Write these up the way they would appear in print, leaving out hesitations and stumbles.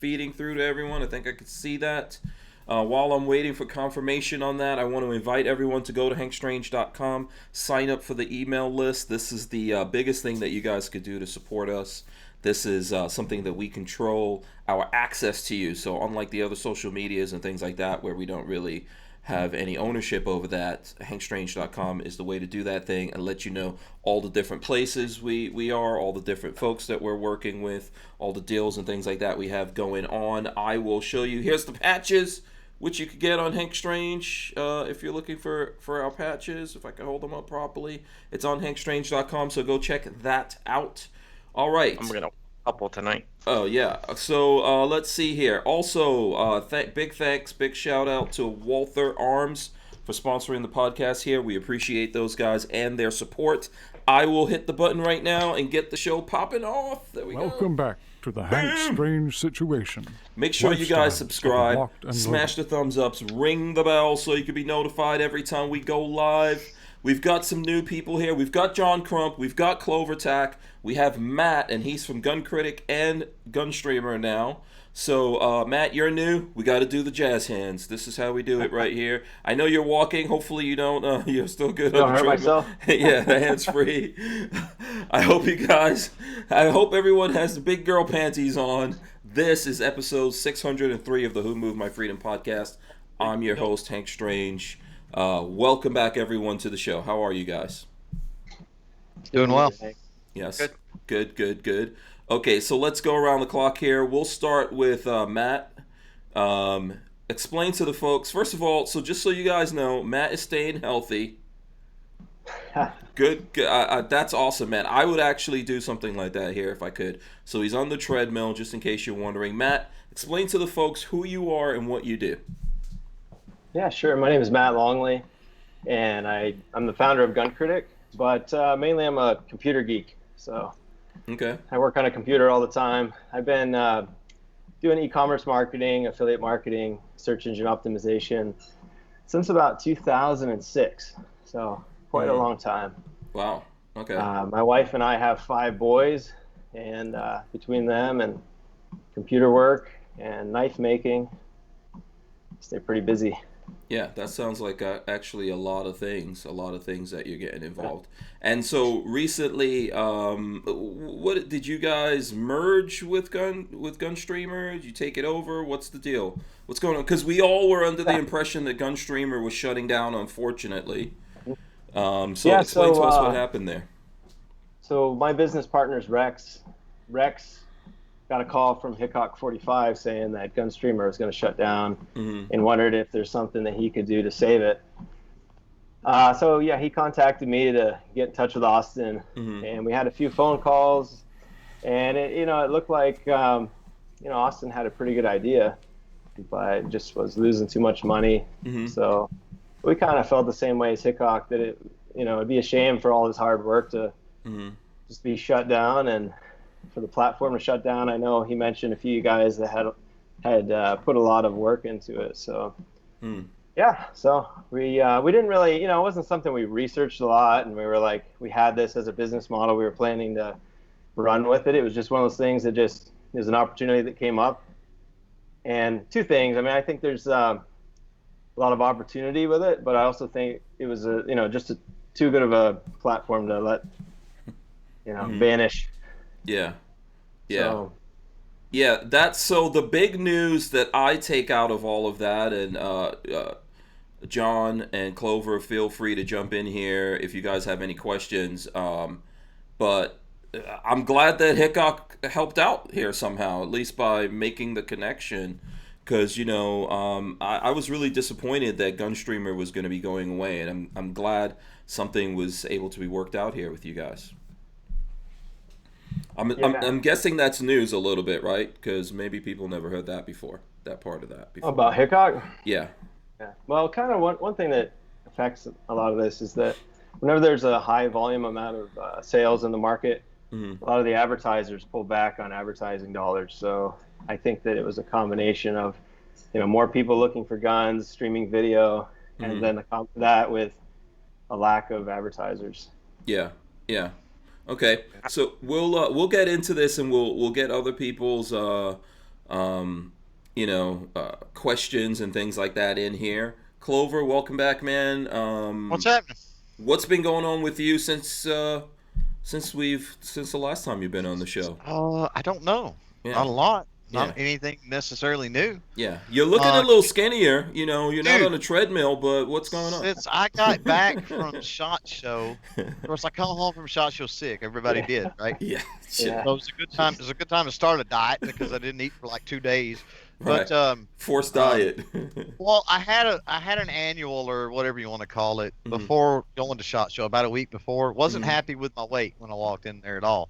feeding through to everyone. I think I could see that. While I'm waiting for confirmation on that, I want to invite everyone to go to hankstrange.com, sign up for the email list. This is the biggest thing that you guys could do to support us. This is something that we control our access to you. So unlike the other social medias and things like that, where we don't really have any ownership over that, hankstrange.com is the way to do that thing and let you know all the different places we are, all the different folks that we're working with, all the deals and things like that we have going on. I will show you. Here's the patches, which you could get on Hank Strange if you're looking for our patches. If I can hold them up properly, it's on hankstrange.com, so go check that out. All right. I'm gonna couple tonight. Oh yeah. So let's see here. Also, big thanks, big shout out to Walther Arms for sponsoring the podcast here. We appreciate those guys and their support. I will hit the button right now and get the show popping off. There we go. Welcome back to the Hank Strange Situation. Make sure you guys subscribe, smash the thumbs ups, ring the bell so you can be notified every time we go live. We've got some new people here. We've got John Crump. We've got Clover Tack. We have Matt, and he's from GunCritic and GunStreamer now. So, Matt, you're new. We got to do the jazz hands. This is how we do it right here. I know you're walking. Hopefully you don't. You're still good. Don't hurt myself. Yeah, the hands free. I hope everyone has the big girl panties on. This is episode 603 of the Who Moved My Freedom podcast. I'm your host, Hank Strange. Welcome back, everyone, to the show. How are you guys? Doing well. Yes. Good. Okay, so let's go around the clock here. We'll start with Matt. Explain to the folks, first of all, so just so you guys know, Matt is staying healthy. Good. That's awesome, man. I would actually do something like that here if I could. So he's on the treadmill, just in case you're wondering. Matt, explain to the folks who you are and what you do. Yeah, sure. My name is Matt Longley, and I'm the founder of GunCritic, but mainly I'm a computer geek. So okay. I work on a computer all the time. I've been doing e-commerce marketing, affiliate marketing, search engine optimization since about 2006. So quite a long time. Wow. Okay. My wife and I have 5 boys, and between them and computer work and knife making, stay pretty busy. Yeah, that sounds like actually a lot of things that you're getting involved. And so recently, what did you guys merge with GunStreamer? Did you take it over? What's the deal? What's going on? Because we all were under the impression that GunStreamer was shutting down, unfortunately. Explain to us what happened there. So my business partner's Rex. Rex got a call from Hickok 45 saying that GunStreamer was going to shut down, and wondered if there's something that he could do to save it. So yeah, he contacted me to get in touch with Austin, and we had a few phone calls, and it looked like Austin had a pretty good idea, but just was losing too much money. So we kind of felt the same way as Hickok, that it'd be a shame for all his hard work to just be shut down, and for the platform to shut down. I know he mentioned a few guys that had put a lot of work into it. So yeah, so we didn't really, it wasn't something we researched a lot, and we were like, we had this as a business model, we were planning to run with it. It was just one of those things that just is an opportunity that came up. And 2 things. I mean, I think there's a lot of opportunity with it, but I also think it was just too good of a platform to let vanish. Yeah. That's so the big news that I take out of all of that, and John and Clover, feel free to jump in here if you guys have any questions. But I'm glad that Hickok helped out here somehow, at least by making the connection, because I was really disappointed that GunStreamer was going to be going away, and I'm glad something was able to be worked out here with you guys. I'm guessing that's news a little bit, right? Because maybe people never heard that before, that part of that before. About Hickok? Yeah. Well, kind of one thing that affects a lot of this is that whenever there's a high volume amount of sales in the market, a lot of the advertisers pull back on advertising dollars. So I think that it was a combination of, more people looking for guns, streaming video, and then that with a lack of advertisers. Yeah. Okay, so we'll get into this, and we'll get other people's questions and things like that in here. Clover, welcome back, man. What's happening? What's been going on with you since the last time you've been on the show? I don't know. Yeah. Not a lot. Yeah. Not anything necessarily new. Yeah, you're looking a little skinnier. You're not Dude, on a treadmill, but what's going on? Since I got back from SHOT Show, of course, I come home from SHOT Show sick. Everybody did, right? Yeah. Yeah. So it was a good time. It was a good time to start a diet because I didn't eat for like 2 days. Right. But Forced diet. well, I had an annual or whatever you want to call it before going to SHOT Show about a week before. Wasn't happy with my weight when I walked in there at all.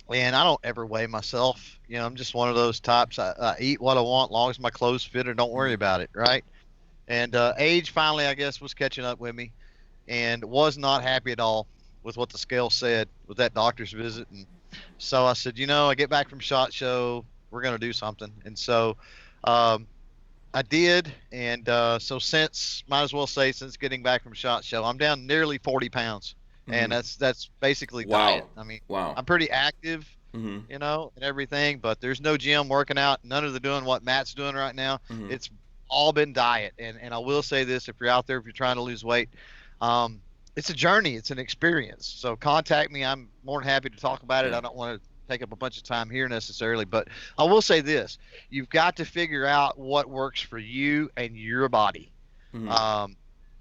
And I don't ever weigh myself. I'm just one of those types. I eat what I want, as long as my clothes fit, and don't worry about it, right? And age finally, I guess, was catching up with me, and was not happy at all with what the scale said with that doctor's visit. And so I said, I get back from SHOT Show, we're going to do something. And so I did, and so might as well say since getting back from SHOT Show, I'm down nearly 40 pounds. And that's basically diet. I mean, I'm pretty active, and everything, but there's no gym working out. None of the doing what Matt's doing right now. It's all been diet. And I will say this, if you're out there, if you're trying to lose weight, it's a journey. It's an experience. So contact me. I'm more than happy to talk about it. I don't want to take up a bunch of time here necessarily, but I will say this. You've got to figure out what works for you and your body.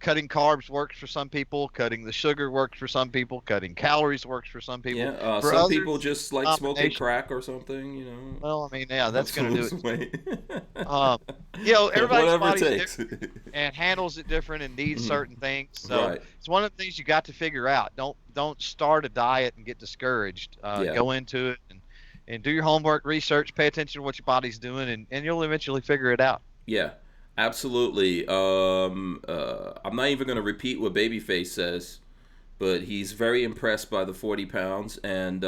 Cutting carbs works for some people. Cutting the sugar works for some people. Cutting calories works for some people. Yeah, for some others, people just like smoking crack or something, Well, I mean, yeah, that's going to do it. Everybody's Whatever body's it takes. different and handles it different and needs certain things. So it's one of the things you got to figure out. Don't start a diet and get discouraged. Go into it and do your homework, research, pay attention to what your body's doing, and you'll eventually figure it out. Yeah. Absolutely. I'm not even going to repeat what Babyface says, but he's very impressed by the 40 pounds. And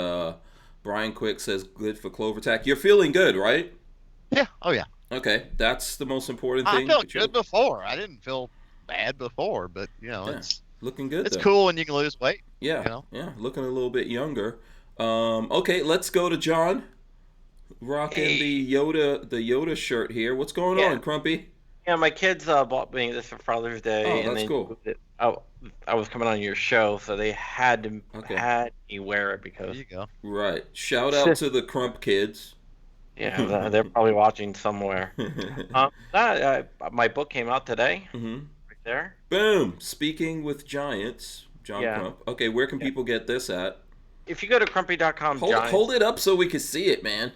Brian Quick says, good for Clover Tack. You're feeling good, right? Yeah. Oh, yeah. Okay. That's the most important thing. I felt good before. I didn't feel bad before, but, it's looking good. It's cool when you can lose weight. Yeah. Yeah. Looking a little bit younger. Okay. Let's go to John. Rocking the Yoda shirt here. What's going on, Crumpy? Yeah, my kids bought me this for Father's Day. Oh, and that's cool. I was coming on your show, so they had me wear it because. There you go. Right. Shout out to the Crump kids. Yeah, they're probably watching somewhere. My book came out today. Right there. Boom. Speaking with Giants, John Crump. Okay, where can people get this at? If you go to crumpy.com, hold it up so we can see it, man.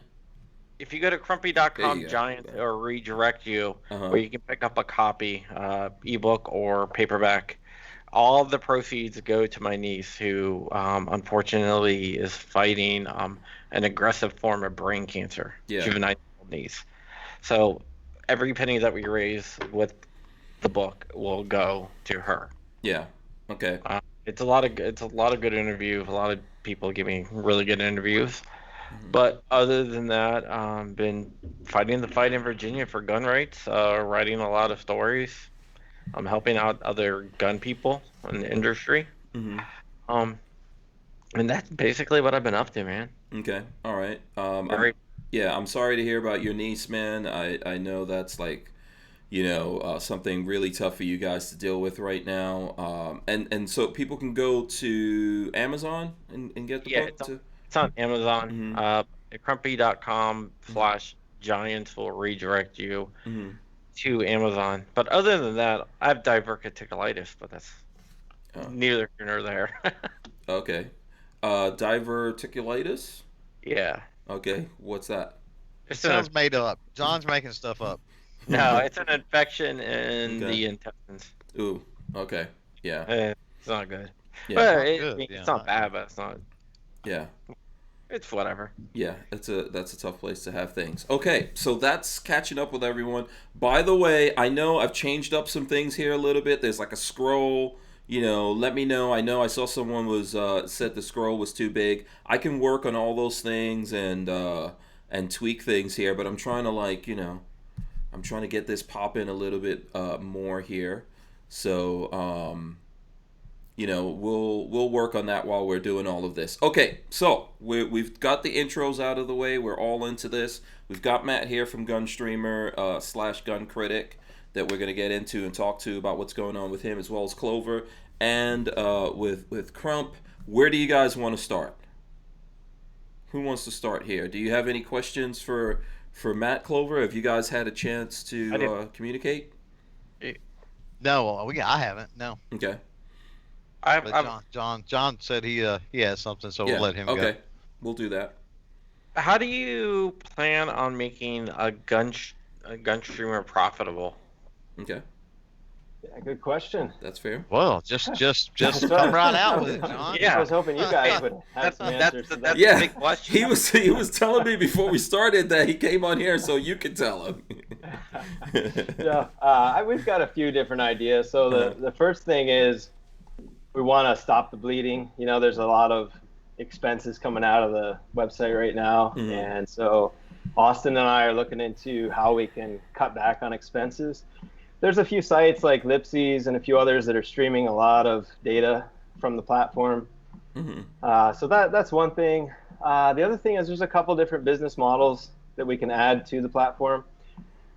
If you go to crumpy.com, Giants or redirect you, where you can pick up a copy, ebook or paperback. All of the proceeds go to my niece, who unfortunately is fighting an aggressive form of brain cancer, juvenile niece. So every penny that we raise with the book will go to her. Yeah. Okay. It's a lot of good interviews. A lot of people give me really good interviews. But other than that, been fighting the fight in Virginia for gun rights, writing a lot of stories. I'm helping out other gun people in the industry. And that's basically what I've been up to, man. Okay. All right. I'm sorry to hear about your niece, man. I know that's like, something really tough for you guys to deal with right now. And so people can go to Amazon and get the book? It's on Amazon. Crumpy.com/Giants will redirect you to Amazon. But other than that, I have diverticulitis, but that's neither here nor there. Okay. Diverticulitis? Yeah. Okay. What's that? It sounds made up. John's making stuff up. No, it's an infection in the intestines. Ooh. Okay. Yeah. It's not good. Yeah. But it's not bad, but it's not. Yeah. It's whatever. Yeah, that's a tough place to have things. Okay, so that's catching up with everyone. By the way, I know I've changed up some things here a little bit. There's like a scroll, let me know. I know I saw someone said the scroll was too big. I can work on all those things and tweak things here, but I'm trying to I'm trying to get this popping a little bit more here. So we'll work on that while we're doing all of this. Okay, so we've got the intros out of the way. We're all into this. We've got Matt here from GunStreamer / GunCritic that we're going to get into and talk to about what's going on with him, as well as Clover and with Crump. Where do you guys want to start? Who wants to start here? Do you have any questions for Matt, Clover? Have you guys had a chance to communicate? No, I haven't. No. Okay. John said he has something, so we'll let him go. Okay, we'll do that. How do you plan on making a GunStreamer profitable? Okay. Yeah, good question. That's fair. Well, just come right out with it, John. Yeah, I was hoping you guys would have some answers to that. That's a big question. He was telling me before we started that he came on here so you could tell him. Yeah, we've got a few different ideas. So the first thing is we want to stop the bleeding. There's a lot of expenses coming out of the website right now, and so Austin and I are looking into how we can cut back on expenses. There's a few sites like Lipsies and a few others that are streaming a lot of data from the platform. So that's one thing. The other thing is there's a couple different business models that we can add to the platform.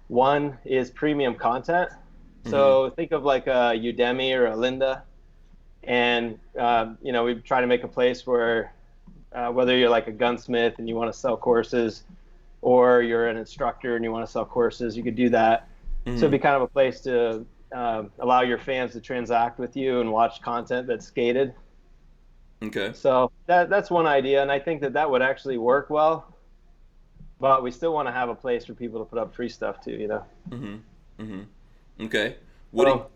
One is premium content. So think of like a Udemy or a Lynda. And, we try to make a place where whether you're like a gunsmith and you want to sell courses, or you're an instructor and you want to sell courses, you could do that. So it'd be kind of a place to allow your fans to transact with you and watch content that's gated. Okay. So that's one idea, and I think that would actually work well. But we still want to have a place for people to put up free stuff too, Okay. Go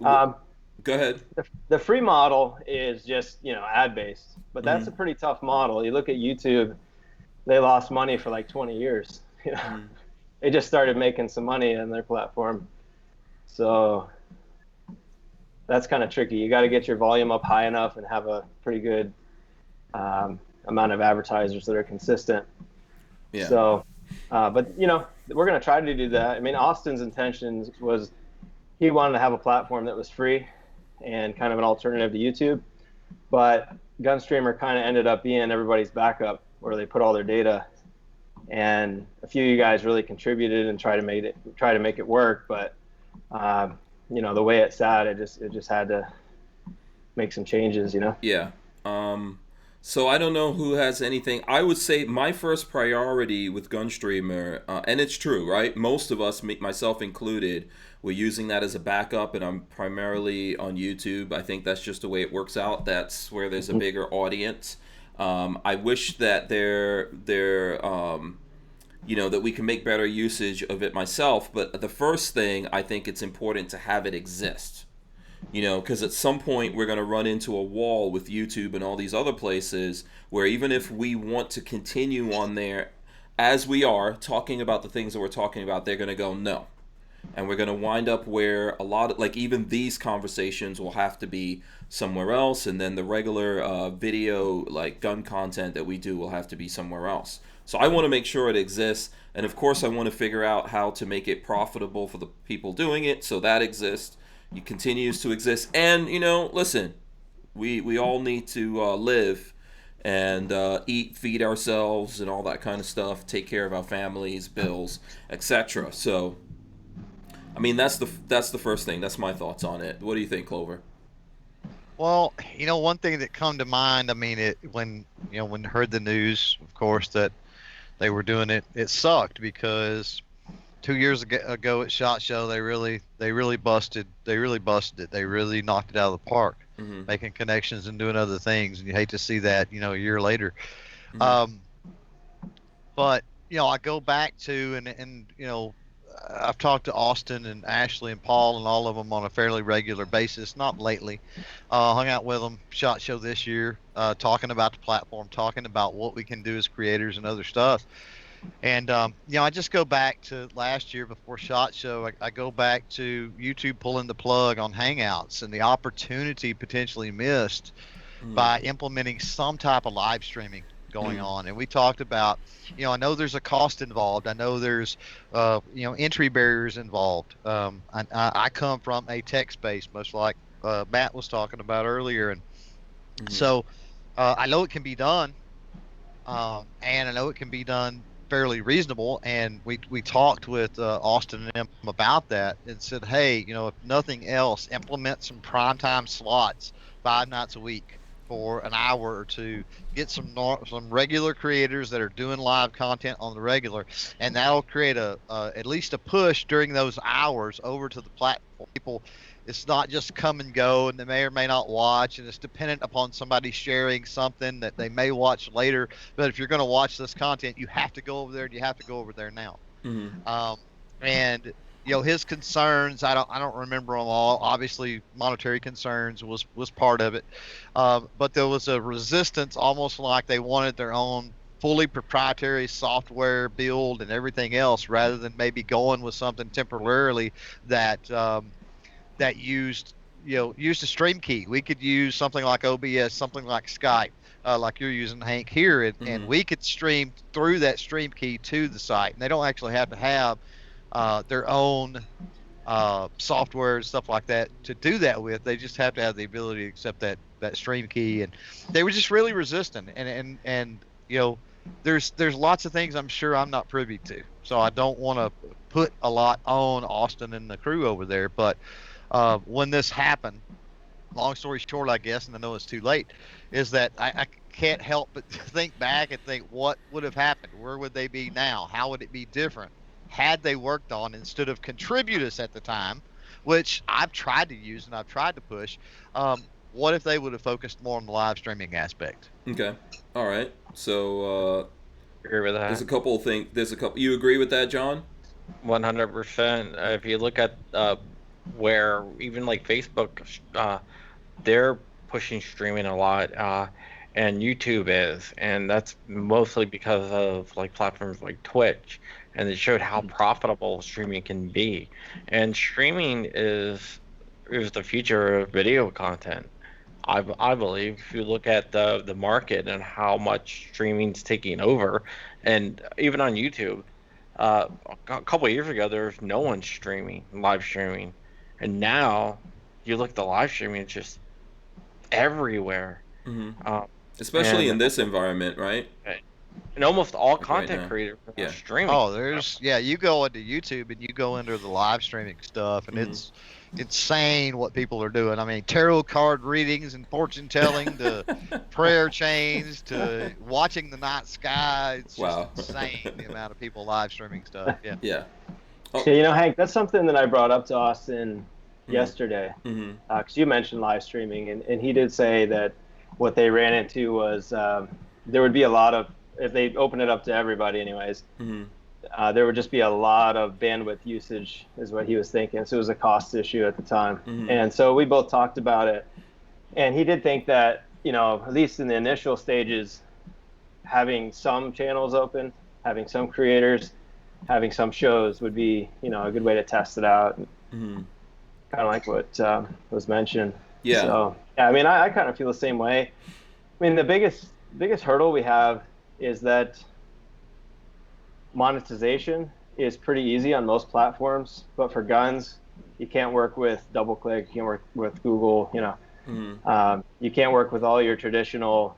ahead. The free model is just ad based, but that's a pretty tough model. You look at YouTube; they lost money for like 20 years. They just started making some money on their platform. So that's kind of tricky. You got to get your volume up high enough and have a pretty good amount of advertisers that are consistent. Yeah. So, but we're going to try to do that. I mean, Austin's intentions was he wanted to have a platform that was free and kind of an alternative to YouTube. But GunStreamer kind of ended up being everybody's backup, where they put all their data. And a few of you guys really contributed and try to make it work, but the way it sat, it just had to make some changes, Yeah. So I don't know who has anything. I would say my first priority with GunStreamer, and it's true, right? Most of us, myself included, we're using that as a backup, and I'm primarily on YouTube. I think that's just the way it works out. That's where there's a bigger audience. I wish that that we can make better usage of it myself. But the first thing, I think it's important to have it exist. Because at some point we're going to run into a wall with YouTube and all these other places where even if we want to continue on there as we are talking about the things that we're talking about, they're going to go no. And we're going to wind up where a lot of, like, even these conversations will have to be somewhere else, and then the regular video, like gun content that we do, will have to be somewhere else. So I want to make sure it exists, and of course I want to figure out how to make it profitable for the people doing it, so that exists. It continues to exist, and listen, we all need to live and eat, feed ourselves, and all that kind of stuff. Take care of our families, bills, etc. So, I mean, that's the first thing. That's my thoughts on it. What do you think, Clover? Well, one thing that come to mind. I mean, when heard the news, of course, that they were doing it, it sucked because 2 years ago at SHOT Show, they really busted it. They really knocked it out of the park, making connections and doing other things. And you hate to see that, a year later. But I go back to and I've talked to Austin and Ashley and Paul and all of them on a fairly regular basis, not lately. Hung out with them, SHOT Show this year, talking about the platform, talking about what we can do as creators and other stuff. And, I just go back to last year before SHOT Show. I go back to YouTube pulling the plug on Hangouts and the opportunity potentially missed by implementing some type of live streaming going on. And we talked about, I know there's a cost involved. I know there's, entry barriers involved. I come from a tech space, much like Matt was talking about earlier. And, So I know it can be done, and I know it can be done fairly reasonable. And we talked with Austin and them about that and said, hey, if nothing else, implement some primetime slots 5 nights a week for an hour or two. Get some regular creators that are doing live content on the regular, and that'll create at least a push during those hours over to the platform. People, it's not just come and go, and they may or may not watch, and it's dependent upon somebody sharing something that they may watch later. But if you're going to watch this content, you have to go over there, and you have to go over there now. And his concerns, I don't remember them all. Obviously, monetary concerns was part of it, but there was a resistance, almost like they wanted their own fully proprietary software build and everything else, rather than maybe going with something temporarily that used a stream key. We could use something like OBS, something like Skype, like you're using, Hank, here, and we could stream through that stream key to the site, and they don't actually have to have their own software and stuff like that to do that with. They just have to have the ability to accept that stream key, and they were just really resistant. And there's lots of things I'm sure I'm not privy to, so I don't want to put a lot on Austin and the crew over there. But when this happened, long story short, I guess, and I know it's too late, is that I can't help but think back and think, what would have happened? Where would they be now? How would it be different had they worked on, instead of Contributus at the time, which I've tried to use and I've tried to push, what if they would have focused more on the live streaming aspect? Okay. All right. So agree with that. There's a couple of things. You agree with that, John? 100%. If you look at where even like Facebook, they're pushing streaming a lot, and YouTube is, and that's mostly because of like platforms like Twitch, and it showed how profitable streaming can be. And streaming is the future of video content. I believe if you look at the market and how much streaming's taking over, and even on YouTube, a couple of years ago there was no one live streaming, and now you look at the live streaming, it's just everywhere. Especially in this environment, right? And almost all content creators are streaming. Oh, you go into YouTube and you go into the live streaming stuff, and it's insane what people are doing. I mean, tarot card readings and fortune telling to prayer chains to watching the night sky. It's just insane the amount of people live streaming stuff. Yeah. Oh. Yeah, Hank, that's something that I brought up to Austin yesterday, because you mentioned live streaming, and he did say that what they ran into was there would be a lot of, if they open it up to everybody anyways, there would just be a lot of bandwidth usage is what he was thinking. So it was a cost issue at the time. And so we both talked about it, and he did think that, at least in the initial stages, having some channels open, having some creators, having some shows would be, a good way to test it out. Kind of like what was mentioned. Yeah. So, I mean, I kind of feel the same way. I mean, the biggest hurdle we have is that monetization is pretty easy on most platforms, but for guns, you can't work with DoubleClick, you can't work with Google, you can't work with all your traditional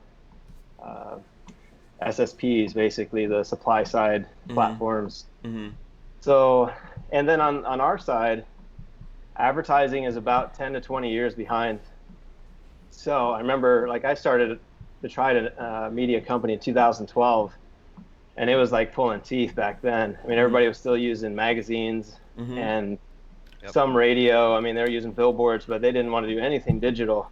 SSPs, basically the supply side platforms. So, and then on our side, advertising is about 10 to 20 years behind. So I remember, like, I started to try a media company in 2012, and it was like pulling teeth back then. I mean, everybody was still using magazines and some radio. I mean, they were using billboards, but they didn't want to do anything digital.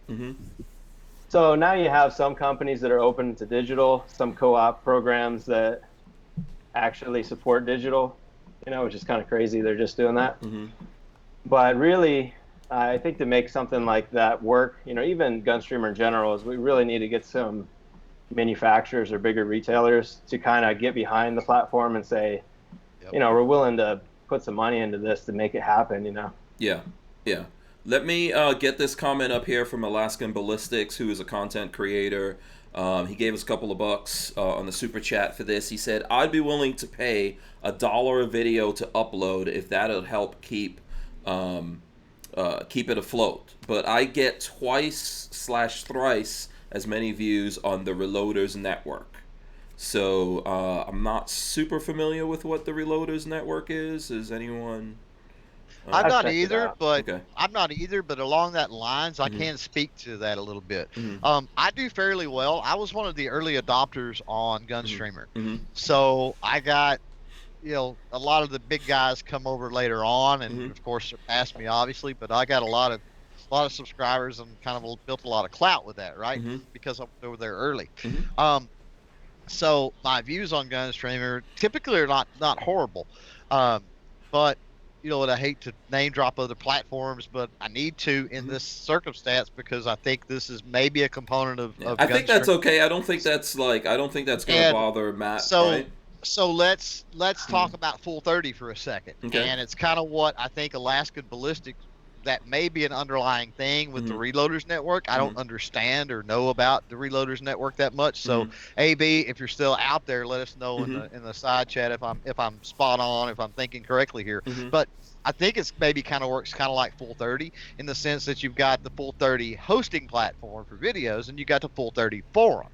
So now you have some companies that are open to digital, some co-op programs that actually support digital, which is kind of crazy. They're just doing that. But really, I think to make something like that work, even GunStreamer in general, is we really need to get some manufacturers or bigger retailers to kind of get behind the platform and say, we're willing to put some money into this to make it happen, Yeah. Let me get this comment up here from Alaskan Ballistics, who is a content creator. He gave us a couple of bucks on the super chat for this. He said, I'd be willing to pay $1 a video to upload if that'll help keep it afloat. But I get twice/thrice as many views on the Reloaders Network. So I'm not super familiar with what the Reloaders Network is. Is anyone? I'm I've not checked it either, out. but Okay. I'm not either. But along that lines, I can speak to that a little bit. Mhm. I do fairly well. I was one of the early adopters on Mhm. GunStreamer, Mhm. so I got a lot of the big guys come over later on, and Mhm. of course surpassed me obviously. But I got a lot of subscribers and kind of built a lot of clout with that, right? Mhm. Because I was over there early. Mhm. Um, so my views on GunStreamer typically are not horrible, um, but and I hate to name drop other platforms, but I need to in Mhm. this circumstance because I think this is maybe a component Yeah, of I think that's GunStreamer. okay. I don't think that's gonna And bother Matt, so right? so let's Mhm. talk about Full 30 for a second. Okay. And it's kind of what I think Alaskan Ballistics, that may be an underlying thing with the Mhm. Reloaders Network. I don't Mhm. understand or know about the Reloaders Network that much. So Mhm. AB, if you're still out there, let us know in Mhm. the side chat if I'm spot on, if I'm thinking correctly here. Mhm. But I think it's maybe kind of works kind of like Full 30 in the sense that you've got the Full 30 hosting platform for videos and you got the Full 30 forum.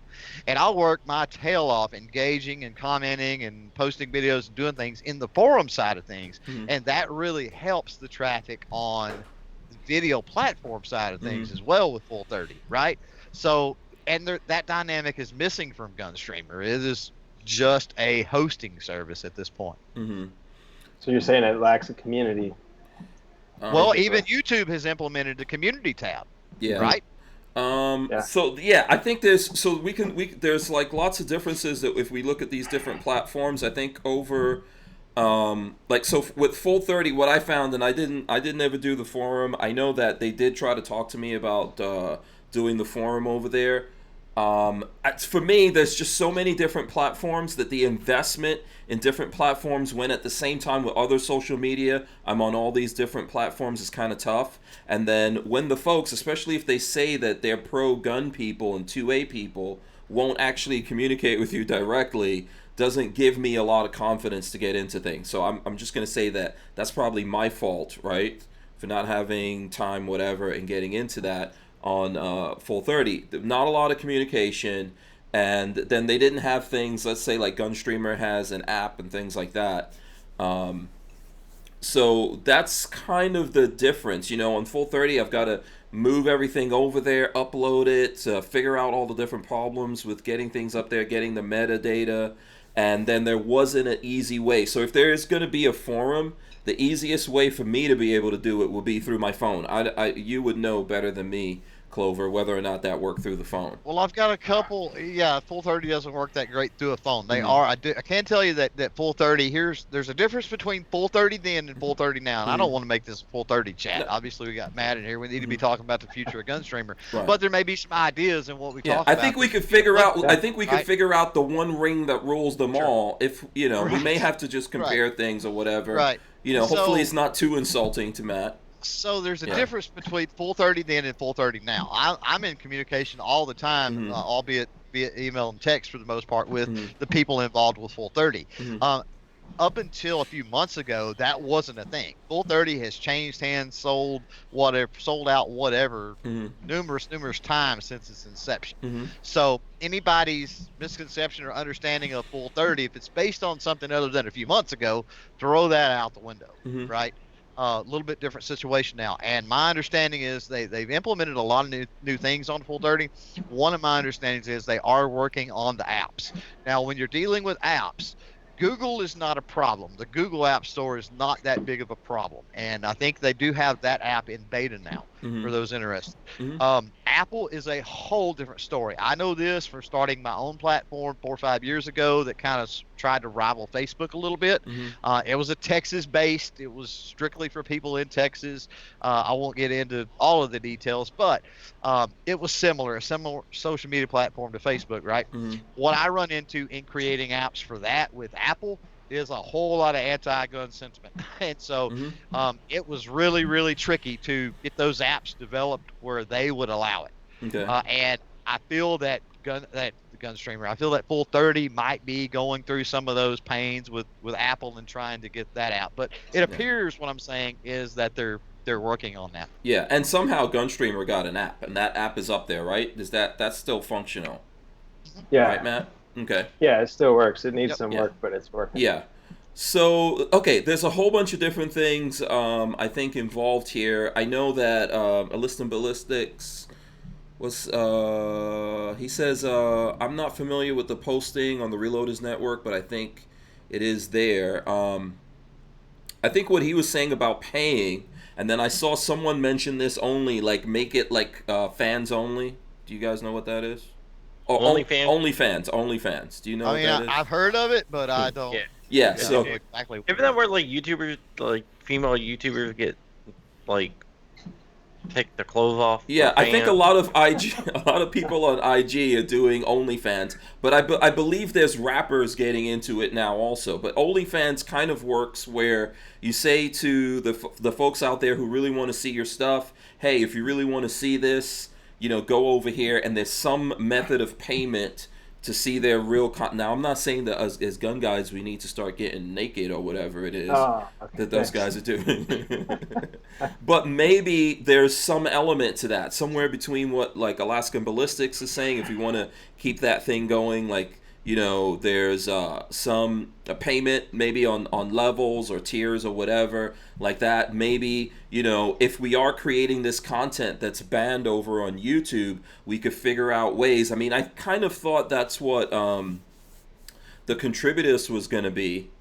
And I'll work my tail off engaging and commenting and posting videos and doing things in the forum side of things. Mhm. And that really helps the traffic on the video platform side of things Mhm. as well with Full 30, right? So, and that dynamic is missing from GunStreamer. It is just a hosting service at this point. Mhm. So you're saying it lacks a community, Well, Um, even basically. YouTube has implemented the community tab, yeah. right? Yeah. So yeah, I think there's like lots of differences that if we look at these different platforms, I think over with Full 30, what I found, and I didn't ever do the forum. I know that they did try to talk to me about doing the forum over there. For me, there's just so many different platforms that the investment in different platforms, when at the same time with other social media, I'm on all these different platforms, is kind of tough. And then when the folks, especially if they say that they're pro gun people and 2A people, won't actually communicate with you directly, doesn't give me a lot of confidence to get into things. So I'm just going to say that that's probably my fault, right? For not having time, whatever, and getting into that on Full 30. Not a lot of communication, and then they didn't have things, let's say like GunStreamer has an app and things like that. So that's kind of the difference. On Full 30, I've got to move everything over there, upload it, figure out all the different problems with getting things up there, getting the metadata, and then there wasn't an easy way. So if there is going to be a forum, the easiest way for me to be able to do it will be through my phone. You would know better than me, Clover, whether or not that worked through the phone. Well, I've got a couple. Yeah, Full 30 doesn't work that great through a phone. They Mm-hmm. are. I can tell you that Full 30. There's a difference between Full 30 then and Full 30 now. And I don't want to make this a Full 30 chat. No. Obviously, we got Matt in here. We need to be Mm-hmm. talking about the future of GunStreamer. Right. But there may be some ideas in what we Yeah, talk I about. think we could figure out. applicable, I think we could right? figure out the one ring that rules them Sure. all. If we may Right. have to just compare things or whatever. Right. Hopefully So- it's not too insulting to Matt. So there's a Yeah. difference between Full 30 then and Full 30 now. I'm in communication all the time, Mhm. albeit via email and text for the most part, with Mhm. the people involved with Full 30. Mhm. Up until a few months ago, that wasn't a thing. Full 30 has changed hands, sold out whatever, Mhm. numerous times since its inception. Mhm. So anybody's misconception or understanding of Full 30, if it's based on something other than a few months ago, throw that out the window, Mhm. right? A little bit different situation now. And my understanding is they've implemented a lot of new things on Full 30. One of my understandings is they are working on the apps. Now, when you're dealing with apps, Google is not a problem. The Google App Store is not that big of a problem. And I think they do have that app in beta now Mhm. for those interested. Mhm. Apple is a whole different story. I know this from starting my own platform 4 or 5 years ago that kind of tried to rival Facebook a little bit. Mhm. It was a Texas-based. It was strictly for people in Texas. I won't get into all of the details, but it was a similar social media platform to Facebook, right? Mhm. What I run into in creating apps for that with Apple is a whole lot of anti-gun sentiment. And so Mhm. it was really, really tricky to get those apps developed where they would allow it. Okay. And I feel that GunStreamer, I feel that Full 30 might be going through some of those pains with Apple and trying to get that out. But it appears what I'm saying is that they're they're working on that. Yeah, and somehow GunStreamer got an app, and that app is up there, right? Is that's still functional? Yeah. Right, Matt? Okay. Yeah, it still works. It needs some Yeah. work, but it's working. Yeah. So, okay, there's a whole bunch of different things I think involved here. I know that Alistin Ballistics was, he says, I'm not familiar with the posting on the Reloaders Network, but I think it is there. I think what he was saying about paying, and then I saw someone mention this only, like make it like fans only. Do you guys know what that is? Oh, OnlyFans? OnlyFans. Do you know I what mean, that is? I've heard of it, but I don't. Yeah, so know exactly. Isn't that where like YouTubers, like female YouTubers, get like take their clothes off? yeah, for I think a fans? lot of a lot of people on IG are doing OnlyFans, but I believe there's rappers getting into it now also. But OnlyFans kind of works where you say to the folks out there who really want to see your stuff, hey, if you really want to see this, go over here, and there's some method of payment to see their real Now, I'm not saying that as gun guys we need to start getting naked or whatever it is that those guys are doing. But maybe there's some element to that, somewhere between what like Alaskan Ballistics is saying, if you want to keep that thing going, like, there's some payment maybe on levels or tiers or whatever like that. Maybe, if we are creating this content that's banned over on YouTube, we could figure out ways. I mean, I kind of thought that's what the Contributors was going to be.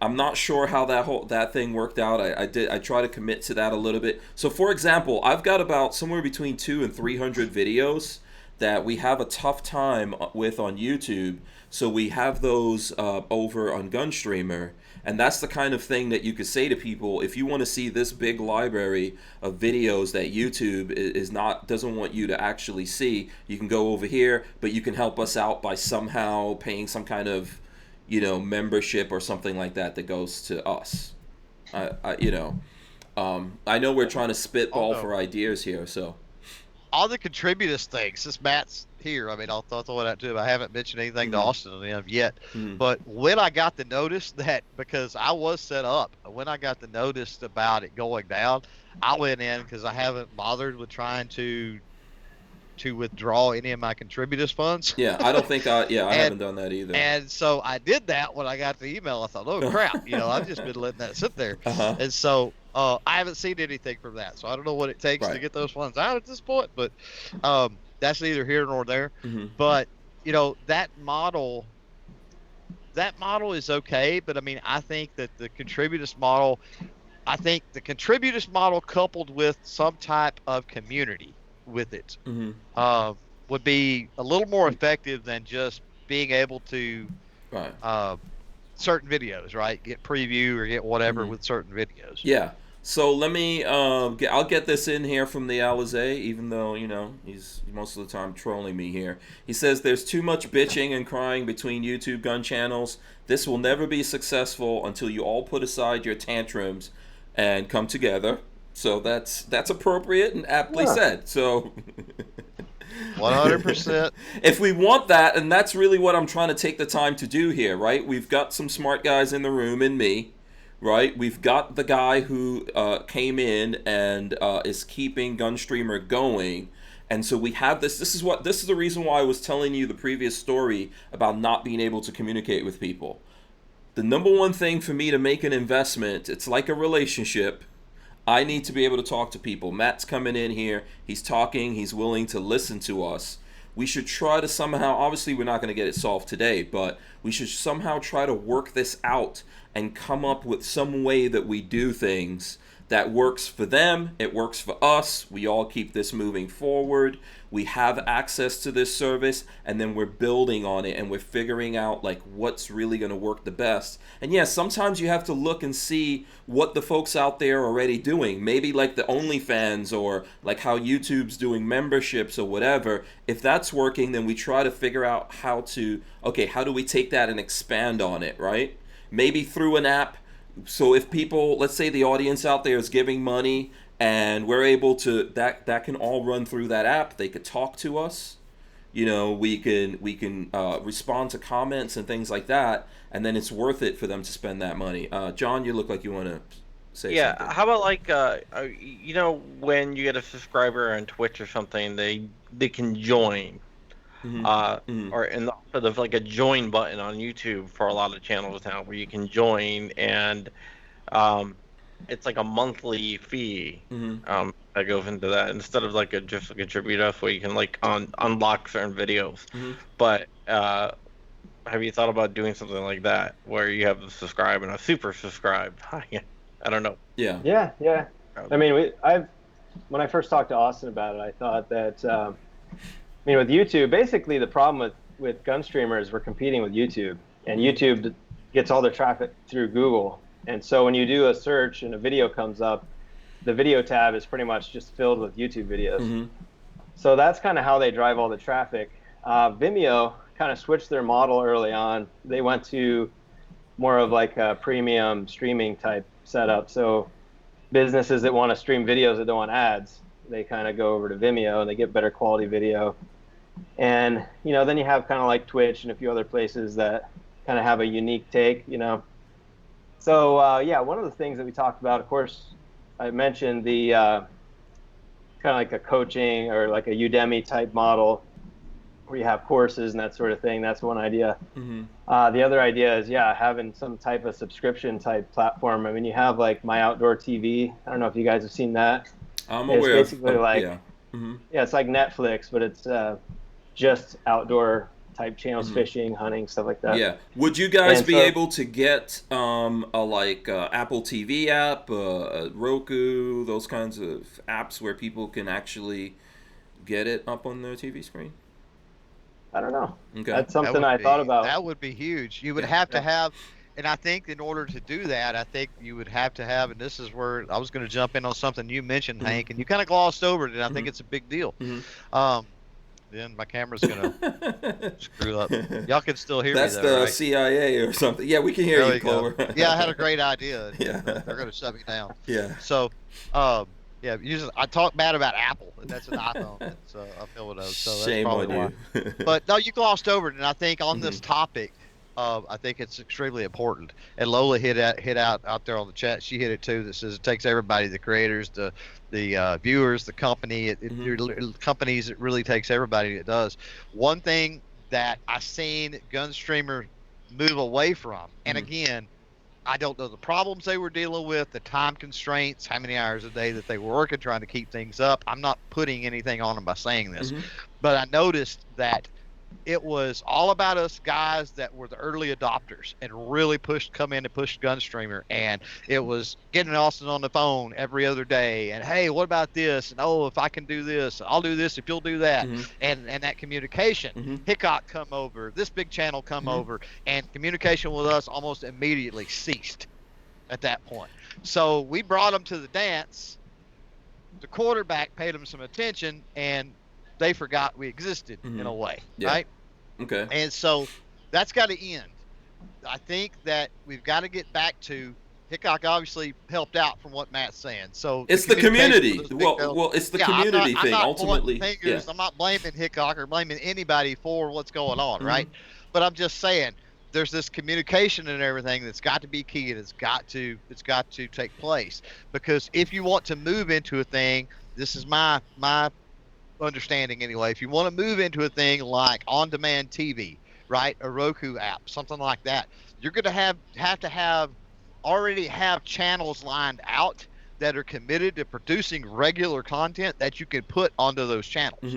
I'm not sure how that thing worked out. I try to commit to that a little bit. So, for example, I've got about somewhere between 200 and 300 videos that we have a tough time with on YouTube. So we have those over on GunStreamer, and that's the kind of thing that you could say to people, if you want to see this big library of videos that YouTube doesn't want you to actually see, you can go over here, but you can help us out by somehow paying some kind of membership or something like that goes to us. I know we're trying to spitball for ideas here, so. All the Contributors things, since Matt's here, I mean, I'll throw it out to him. I haven't mentioned anything to Austin and them yet. But when I got the notice that, because I was set up, when I got the notice about it going down, I went in because I haven't bothered with trying to withdraw any of my Contributors funds. Yeah, I don't think I haven't done that either. And so I did that when I got the email. I thought, oh crap, I've just been letting that sit there. And so I haven't seen anything from that. So I don't know what it takes to get those funds out at this point, but that's neither here nor there. But that model is okay, but I mean, I think that the Contributors model coupled with some type of community with it would be a little more effective than just being able to certain videos, right? Get preview or get whatever with certain videos. Yeah. So let me I'll get this in here from the Alizé, even though he's most of the time trolling me here. He says there's too much bitching and crying between YouTube gun channels. This will never be successful until you all put aside your tantrums and come together. So that's appropriate and aptly said. So 100%. If we want that, and that's really what I'm trying to take the time to do here, right? We've got some smart guys in the room and me, right? We've got the guy who came in and is keeping GunStreamer going. And so we have this. This is the reason why I was telling you the previous story about not being able to communicate with people. The number one thing for me to make an investment, it's like a relationship. I need to be able to talk to people. Matt's coming in here. He's talking. He's willing to listen to us. We should try to somehow, obviously we're not going to get it solved today, but we should somehow try to work this out and come up with some way that we do things that works for them, it works for us, we all keep this moving forward, we have access to this service, and then we're building on it and we're figuring out like what's really going to work the best. And yes, sometimes you have to look and see what the folks out there are already doing, maybe like the OnlyFans or like how YouTube's doing memberships or whatever. If that's working, then we try to figure out how do we take that and expand on it, right? Maybe through an app. So if people, let's say the audience out there is giving money and we're able to, that can all run through that app. They could talk to us, we can respond to comments and things like that, and then it's worth it for them to spend that money. John, you look like you want to say Yeah, something. how about like when you get a subscriber on Twitch or something, they can join. Or in the sort of like a join button on YouTube for a lot of channels now, where you can join, and it's like a monthly fee that goes into that, instead of like just like a contribute us where you can like unlock certain videos. But have you thought about doing something like that where you have a subscribe and a super subscribe? I don't know. Yeah. Yeah. I mean, when I first talked to Austin about it, I thought that with YouTube, basically the problem with GunStreamer is we're competing with YouTube, and YouTube gets all their traffic through Google. And so when you do a search and a video comes up, the video tab is pretty much just filled with YouTube videos. So that's kind of how they drive all the traffic. Vimeo kind of switched their model early on. They went to more of like a premium streaming type setup. So businesses that want to stream videos that don't want ads, they kind of go over to Vimeo and they get better quality video. And then you have kind of like Twitch and a few other places that kind of have a unique take. So one of the things that we talked about, of course, I mentioned the kind of like a coaching or like a Udemy type model where you have courses and that sort of thing. That's one idea. The other idea is having some type of subscription type platform. I mean, you have like My Outdoor TV. I don't know if you guys have seen that. I'm aware. It's basically it's like Netflix, but it's just outdoor type channels, fishing, hunting, stuff like that. Yeah. Would you guys be able to get a Apple TV app, Roku, those kinds of apps where people can actually get it up on their TV screen? I don't know. Okay. That's something I thought about. That would be huge. You would have to have, and I think in order to do that, I think you would have to have, and this is where I was going to jump in on something you mentioned, Hank, and you kind of glossed over it, and I think it's a big deal. Then my camera's going to screw up. Y'all can still hear me, though, That's the right? CIA or something. Yeah, we can hear you, Clover. Yeah, I had a great idea. Yeah. They're going to shut me down. Yeah. So, I talk bad about Apple, and that's an iPhone. It's I feel it. So that's Shame probably on why. you. But no, you glossed over it, and I think on this topic, I think it's extremely important. And Lola hit out there on the chat. She hit it too. That says it takes everybody, the creators, the viewers, the company, companies. It really takes everybody. It does. One thing that I've seen GunStreamer move away from, and again, I don't know the problems they were dealing with, the time constraints, how many hours a day that they were working trying to keep things up. I'm not putting anything on them by saying this, but I noticed that it was all about us guys that were the early adopters and really come in and pushed GunStreamer. And it was getting Austin on the phone every other day. And, hey, what about this? And, if I can do this, I'll do this if you'll do that. And that communication. Hickok come over, this big channel come over, and communication with us almost immediately ceased at that point. So we brought them to the dance. The quarterback paid them some attention, and they forgot we existed in a way, right? Okay. And so that's got to end. I think that we've got to get back to Hickok. Obviously helped out from what Matt's saying. So it's the community. Well, it's the community thing ultimately. I'm not blaming Hickok or blaming anybody for what's going on, right? But I'm just saying there's this communication and everything that's got to be key, and it's got to take place, because if you want to move into a thing, this is my understanding anyway, if you want to move into a thing like on-demand TV, right, a Roku app, something like that, you're going to have to already have channels lined out that are committed to producing regular content that you can put onto those channels.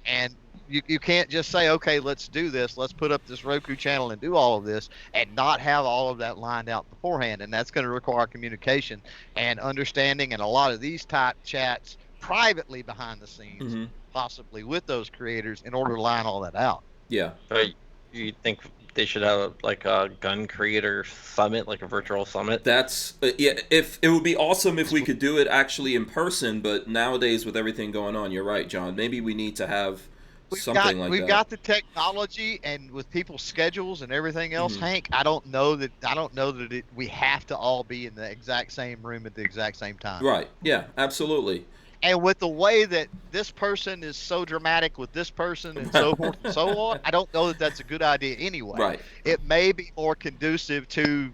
And you can't just say, okay, let's do this, let's put up this Roku channel and do all of this, and not have all of that lined out beforehand. And that's going to require communication and understanding, and a lot of these type chats privately behind the scenes, possibly with those creators, in order to line all that out. Yeah. But you think they should have like a gun creator summit, like a virtual summit? That's if it would be awesome if we could do it actually in person, but nowadays with everything going on, you're right, John. Maybe we need to have something like that. We've got the technology, and with people's schedules and everything else, Hank, I don't know that we have to all be in the exact same room at the exact same time. Right. Yeah, absolutely. And with the way that this person is so dramatic with this person and so forth and so on, I don't know that that's a good idea anyway. Right. It may be more conducive to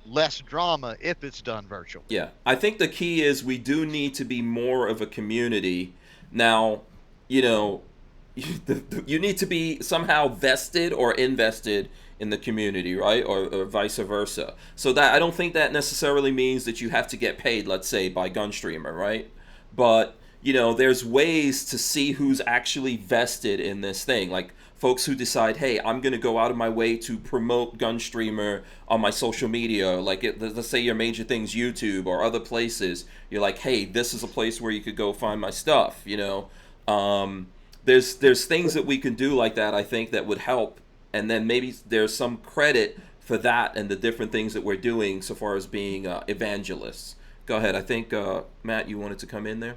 less drama if it's done virtually. Yeah, I think the key is we do need to be more of a community. Now, you know, you need to be somehow vested or invested in the community, right? Or vice versa. So that I don't think that necessarily means that you have to get paid, let's say, by GunStreamer, right? But, you know, there's ways to see who's actually vested in this thing. Like folks who decide, hey, I'm going to go out of my way to promote GunStreamer on my social media. Like, let's say your major thing's YouTube or other places. You're like, hey, this is a place where you could go find my stuff, you know? There's things that we can do like that, I think, that would help. And then maybe there's some credit for that and the different things that we're doing so far as being evangelists. Go ahead. I think, Matt, you wanted to come in there?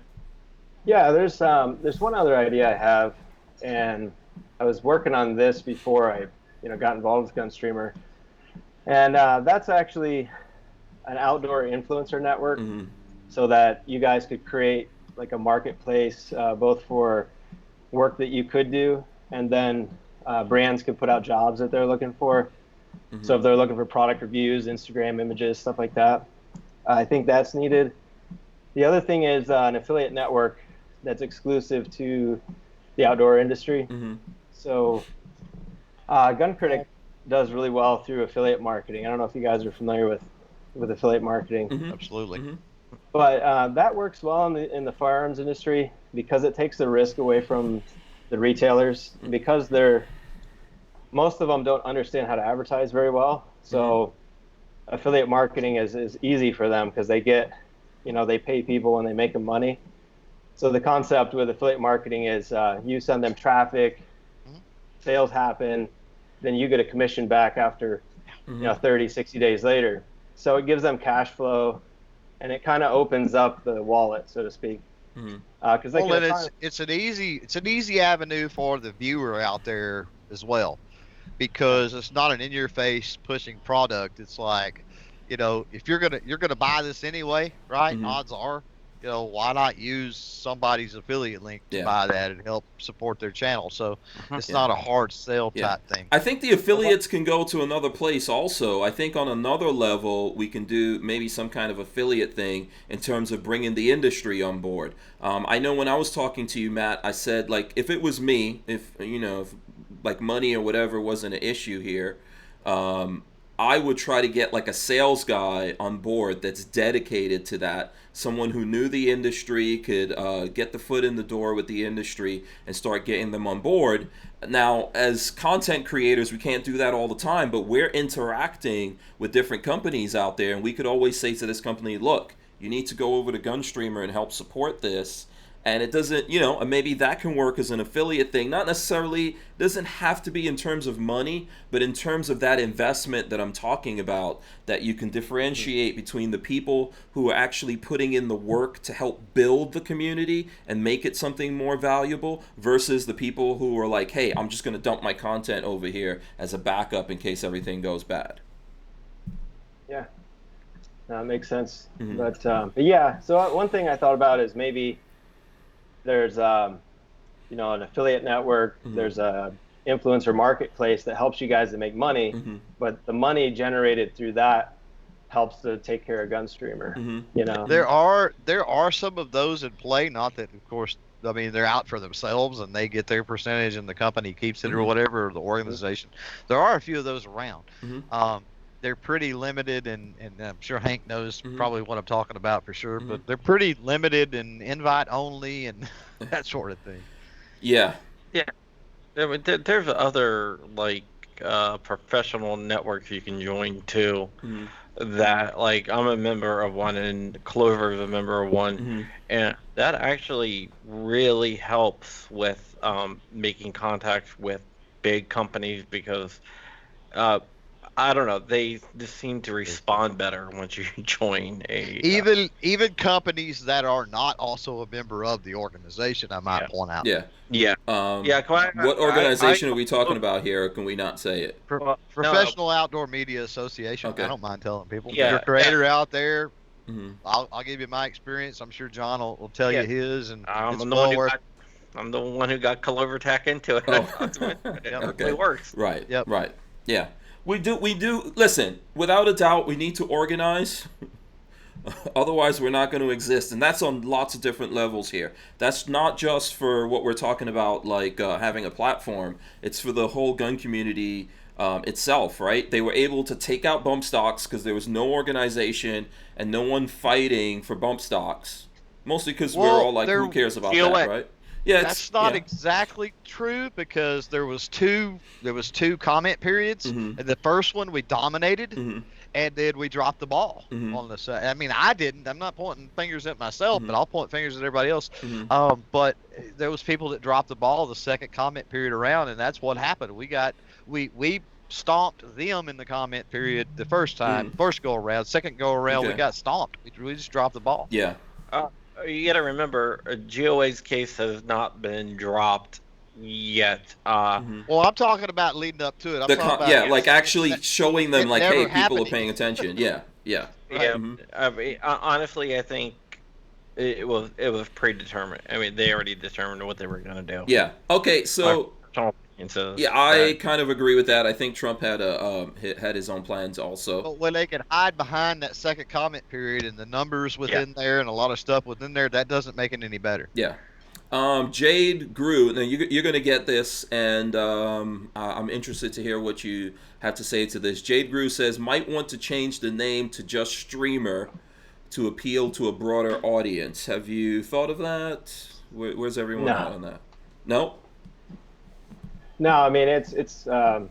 Yeah, there's one other idea I have, and I was working on this before I got involved with GunStreamer. And that's actually an outdoor influencer network, so that you guys could create like a marketplace, both for work that you could do, and then brands could put out jobs that they're looking for. So if they're looking for product reviews, Instagram images, stuff like that, I think that's needed. The other thing is an affiliate network that's exclusive to the outdoor industry. So GunCritic does really well through affiliate marketing. I don't know if you guys are familiar with affiliate marketing. Absolutely. But that works well in the firearms industry because it takes the risk away from the retailers, because most of them don't understand how to advertise very well. So affiliate marketing is easy for them because they get, they pay people and they make them money. So the concept with affiliate marketing is you send them traffic, sales happen, then you get a commission back after 30, 60 days later. So it gives them cash flow, and it kind of opens up the wallet, so to speak. Because it's an easy avenue for the viewer out there as well, because it's not an in-your-face pushing product. It's like, if you're gonna buy this anyway, right? Odds are, why not use somebody's affiliate link to buy that and help support their channel? So it's not a hard sell type thing. I think the affiliates can go to another place also. I think on another level, we can do maybe some kind of affiliate thing in terms of bringing the industry on board. I know when I was talking to you, Matt, I said, like, if it was me, if like money or whatever wasn't an issue here, I would try to get like a sales guy on board that's dedicated to that. Someone who knew the industry, could get the foot in the door with the industry and start getting them on board. Now, as content creators, we can't do that all the time, but we're interacting with different companies out there, and we could always say to this company, look, you need to go over to GunStreamer and help support this. And it doesn't, maybe that can work as an affiliate thing. Not necessarily, doesn't have to be in terms of money, but in terms of that investment that I'm talking about, that you can differentiate between the people who are actually putting in the work to help build the community and make it something more valuable, versus the people who are like, hey, I'm just going to dump my content over here as a backup in case everything goes bad. Yeah, that makes sense. But yeah, so one thing I thought about is maybe there's an affiliate network, there's a influencer marketplace that helps you guys to make money, but the money generated through that helps to take care of GunStreamer. There are some of those in play, not that, of course, I mean, they're out for themselves and they get their percentage and the company keeps it or whatever, or the organization. There are a few of those around. They're pretty limited, and I'm sure Hank knows probably what I'm talking about for sure, but they're pretty limited and invite only and that sort of thing. Yeah. There's other like professional networks you can join too. That, like, I'm a member of one and Clover is a member of one, and that actually really helps with making contacts with big companies, because I don't know, they just seem to respond better once you join a even companies that are not also a member of the organization, I might point out. What organization are we talking about here, or can we not say it? Professional Outdoor Media Association. Okay. I don't mind telling people. Yeah. If you're a creator out there, I'll give you my experience. I'm sure John will tell you his, and I'm the one who got Clover Tack into it. Okay. It works. Right. Yeah. We do. Listen, without a doubt, we need to organize. Otherwise, we're not going to exist. And that's on lots of different levels here. That's not just for what we're talking about, like having a platform. It's for the whole gun community itself, right? They were able to take out bump stocks because there was no organization and no one fighting for bump stocks. Mostly because we're all like, who cares about that, right? Yeah, that's not exactly true, because there was two comment periods, and the first one we dominated, and then we dropped the ball on the side. I mean, I'm not pointing fingers at myself, but I'll point fingers at everybody else. But there was people that dropped the ball the second comment period around, and that's what happened. We stomped them in the comment period the first time, first go around. Second go around, we got stomped. We just dropped the ball. Yeah. You got to remember, GOA's case has not been dropped yet. Well, I'm talking about leading up to it. I'm talking about, like actually showing them, like, hey, people are paying attention. Yeah. I mean, honestly, I think it was predetermined. I mean, they already determined what they were going to do. Yeah. Okay. So. I kind of agree with that. I think Trump had his own plans also. But when they can hide behind that second comment period and the numbers within there and a lot of stuff within there, that doesn't make it any better. Yeah. Jade Grew. Now you're going to get this, and I'm interested to hear what you have to say to this. Jade Grew says, might want to change the name to just Streamer to appeal to a broader audience. Have you thought of that? Where's everyone at on that? No? No, I mean it's got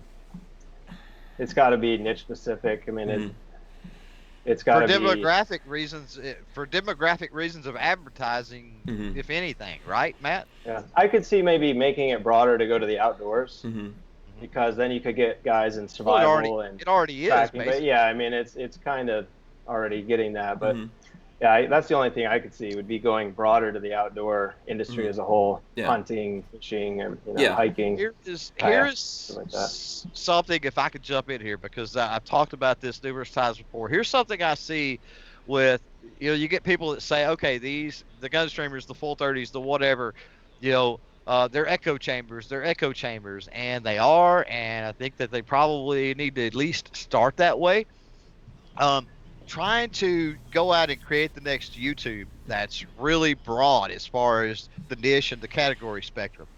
to be niche specific. I mean it's got to be for demographic reasons of advertising, if anything, right, Matt? Yeah, I could see maybe making it broader to go to the outdoors, because then you could get guys in survival it already is. But yeah, I mean it's kind of already getting that, but. Yeah, that's the only thing I could see would be going broader to the outdoor industry as a whole, hunting, fishing, and hiking. Here's something, if I could jump in here, because I've talked about this numerous times before. Here's something I see with, you get people that say, okay, the GunStreamers, the full 30s, the whatever, they're echo chambers, and they are, and I think that they probably need to at least start that way. Trying to go out and create the next YouTube that's really broad as far as the niche and the category spectrum,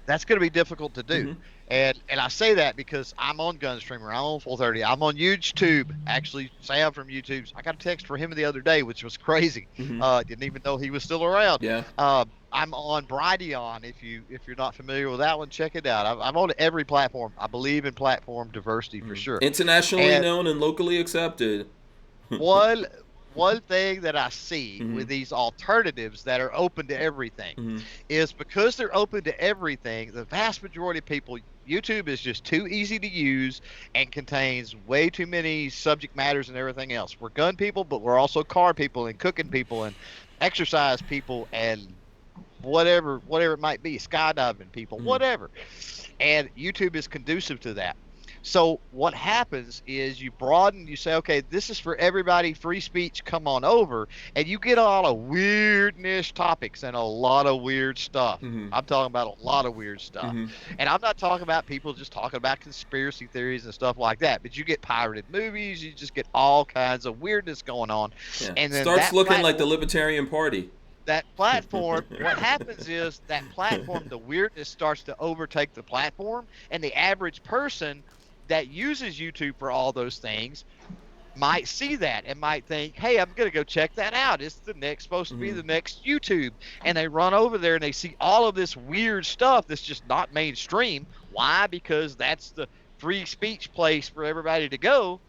that's going to be difficult to do. And I say that because I'm on GunStreamer, I'm on Full 30, I'm on YouTube. Actually, Sam from YouTube, I got a text from him the other day, which was crazy. Didn't even know he was still around. I'm on Brighteon. If you're not familiar with that one, check it out. I'm on every platform. I believe in platform diversity for sure. Internationally known and locally accepted. One thing that I see with these alternatives that are open to everything is because they're open to everything, the vast majority of people, YouTube is just too easy to use and contains way too many subject matters and everything else. We're gun people, but we're also car people and cooking people and exercise people and whatever it might be, skydiving people, whatever. And YouTube is conducive to that. So what happens is you broaden, you say, okay, this is for everybody, free speech, come on over, and you get a lot of weird niche topics and a lot of weird stuff. I'm talking about a lot of weird stuff. And I'm not talking about people just talking about conspiracy theories and stuff like that, but you get pirated movies, you just get all kinds of weirdness going on. And then starts looking like the Libertarian Party. That platform, what happens is that platform, the weirdness starts to overtake the platform, and the average person that uses YouTube for all those things might see that and might think, hey, I'm going to go check that out. It's supposed to be the next YouTube. And they run over there and they see all of this weird stuff that's just not mainstream. Why? Because that's the free speech place for everybody to go.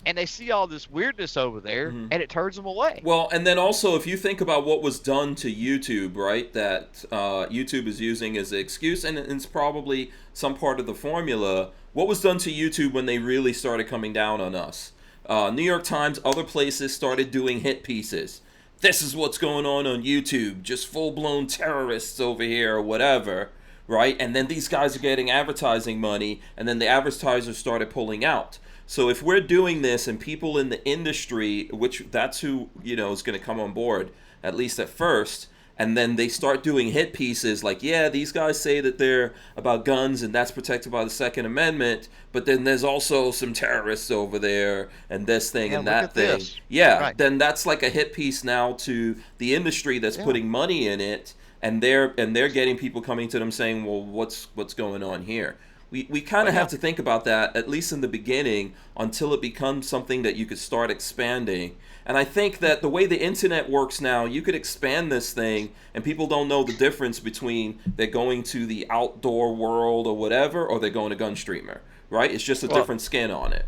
And they see all this weirdness over there, and it turns them away. Well, and then also, if you think about what was done to YouTube, right, that YouTube is using as an excuse, and it's probably some part of the formula, what was done to YouTube when they really started coming down on us? New York Times, other places started doing hit pieces. This is what's going on YouTube, just full-blown terrorists over here or whatever, right? And then these guys are getting advertising money, and then the advertisers started pulling out. So if we're doing this and people in the industry, which that's who, is going to come on board, at least at first, and then they start doing hit pieces like, yeah, these guys say that they're about guns and that's protected by the Second Amendment, but then there's also some terrorists over there and this thing and that thing. Yeah, then that's like a hit piece now to the industry that's putting money in it, and they're getting people coming to them saying, well, what's going on here? We kind of have to think about that, at least in the beginning, until it becomes something that you could start expanding. And I think that the way the internet works now, you could expand this thing, and people don't know the difference between they're going to the outdoor world or whatever, or they're going to GunStreamer, right? It's just a different skin on it.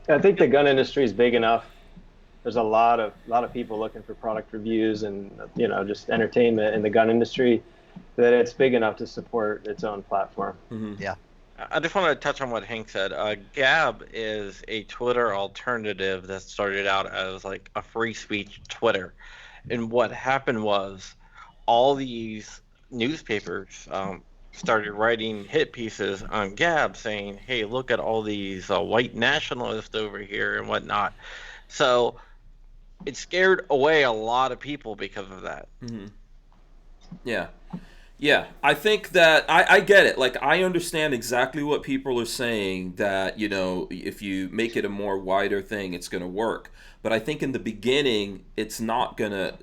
I think the gun industry is big enough. There's a lot of people looking for product reviews and just entertainment in the gun industry, that it's big enough to support its own platform. Yeah. I just want to touch on what Hank said. Gab is a Twitter alternative that started out as like a free speech Twitter. And what happened was all these newspapers started writing hit pieces on Gab saying, hey, look at all these white nationalists over here and whatnot. So it scared away a lot of people because of that. Yeah, I think that I get it. Like, I understand exactly what people are saying, that, if you make it a more wider thing, it's going to work. But I think in the beginning, it's not gonna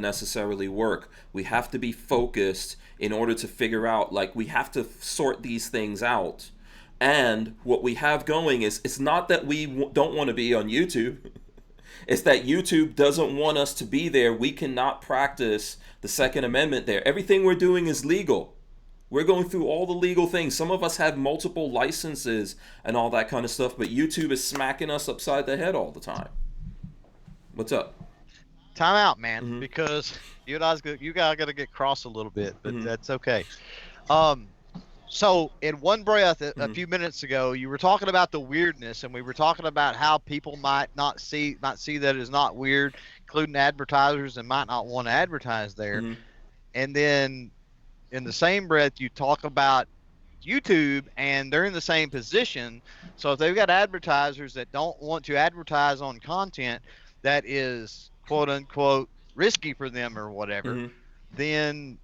necessarily work. We have to be focused in order to figure out, like, we have to sort these things out. And what we have going is, it's not that we don't want to be on YouTube. It's that YouTube doesn't want us to be there. We cannot practice the Second Amendment there. Everything we're doing is legal. We're going through all the legal things. Some of us have multiple licenses and all that kind of stuff, but YouTube is smacking us upside the head all the time. What's up? Time out, man, because you guys got to get cross a little bit, but that's okay. So in one breath, a few minutes ago, you were talking about the weirdness, and we were talking about how people might not see that as not weird, including advertisers, and might not want to advertise there. And then in the same breath, you talk about YouTube, and they're in the same position. So if they've got advertisers that don't want to advertise on content that is quote unquote risky for them or whatever, then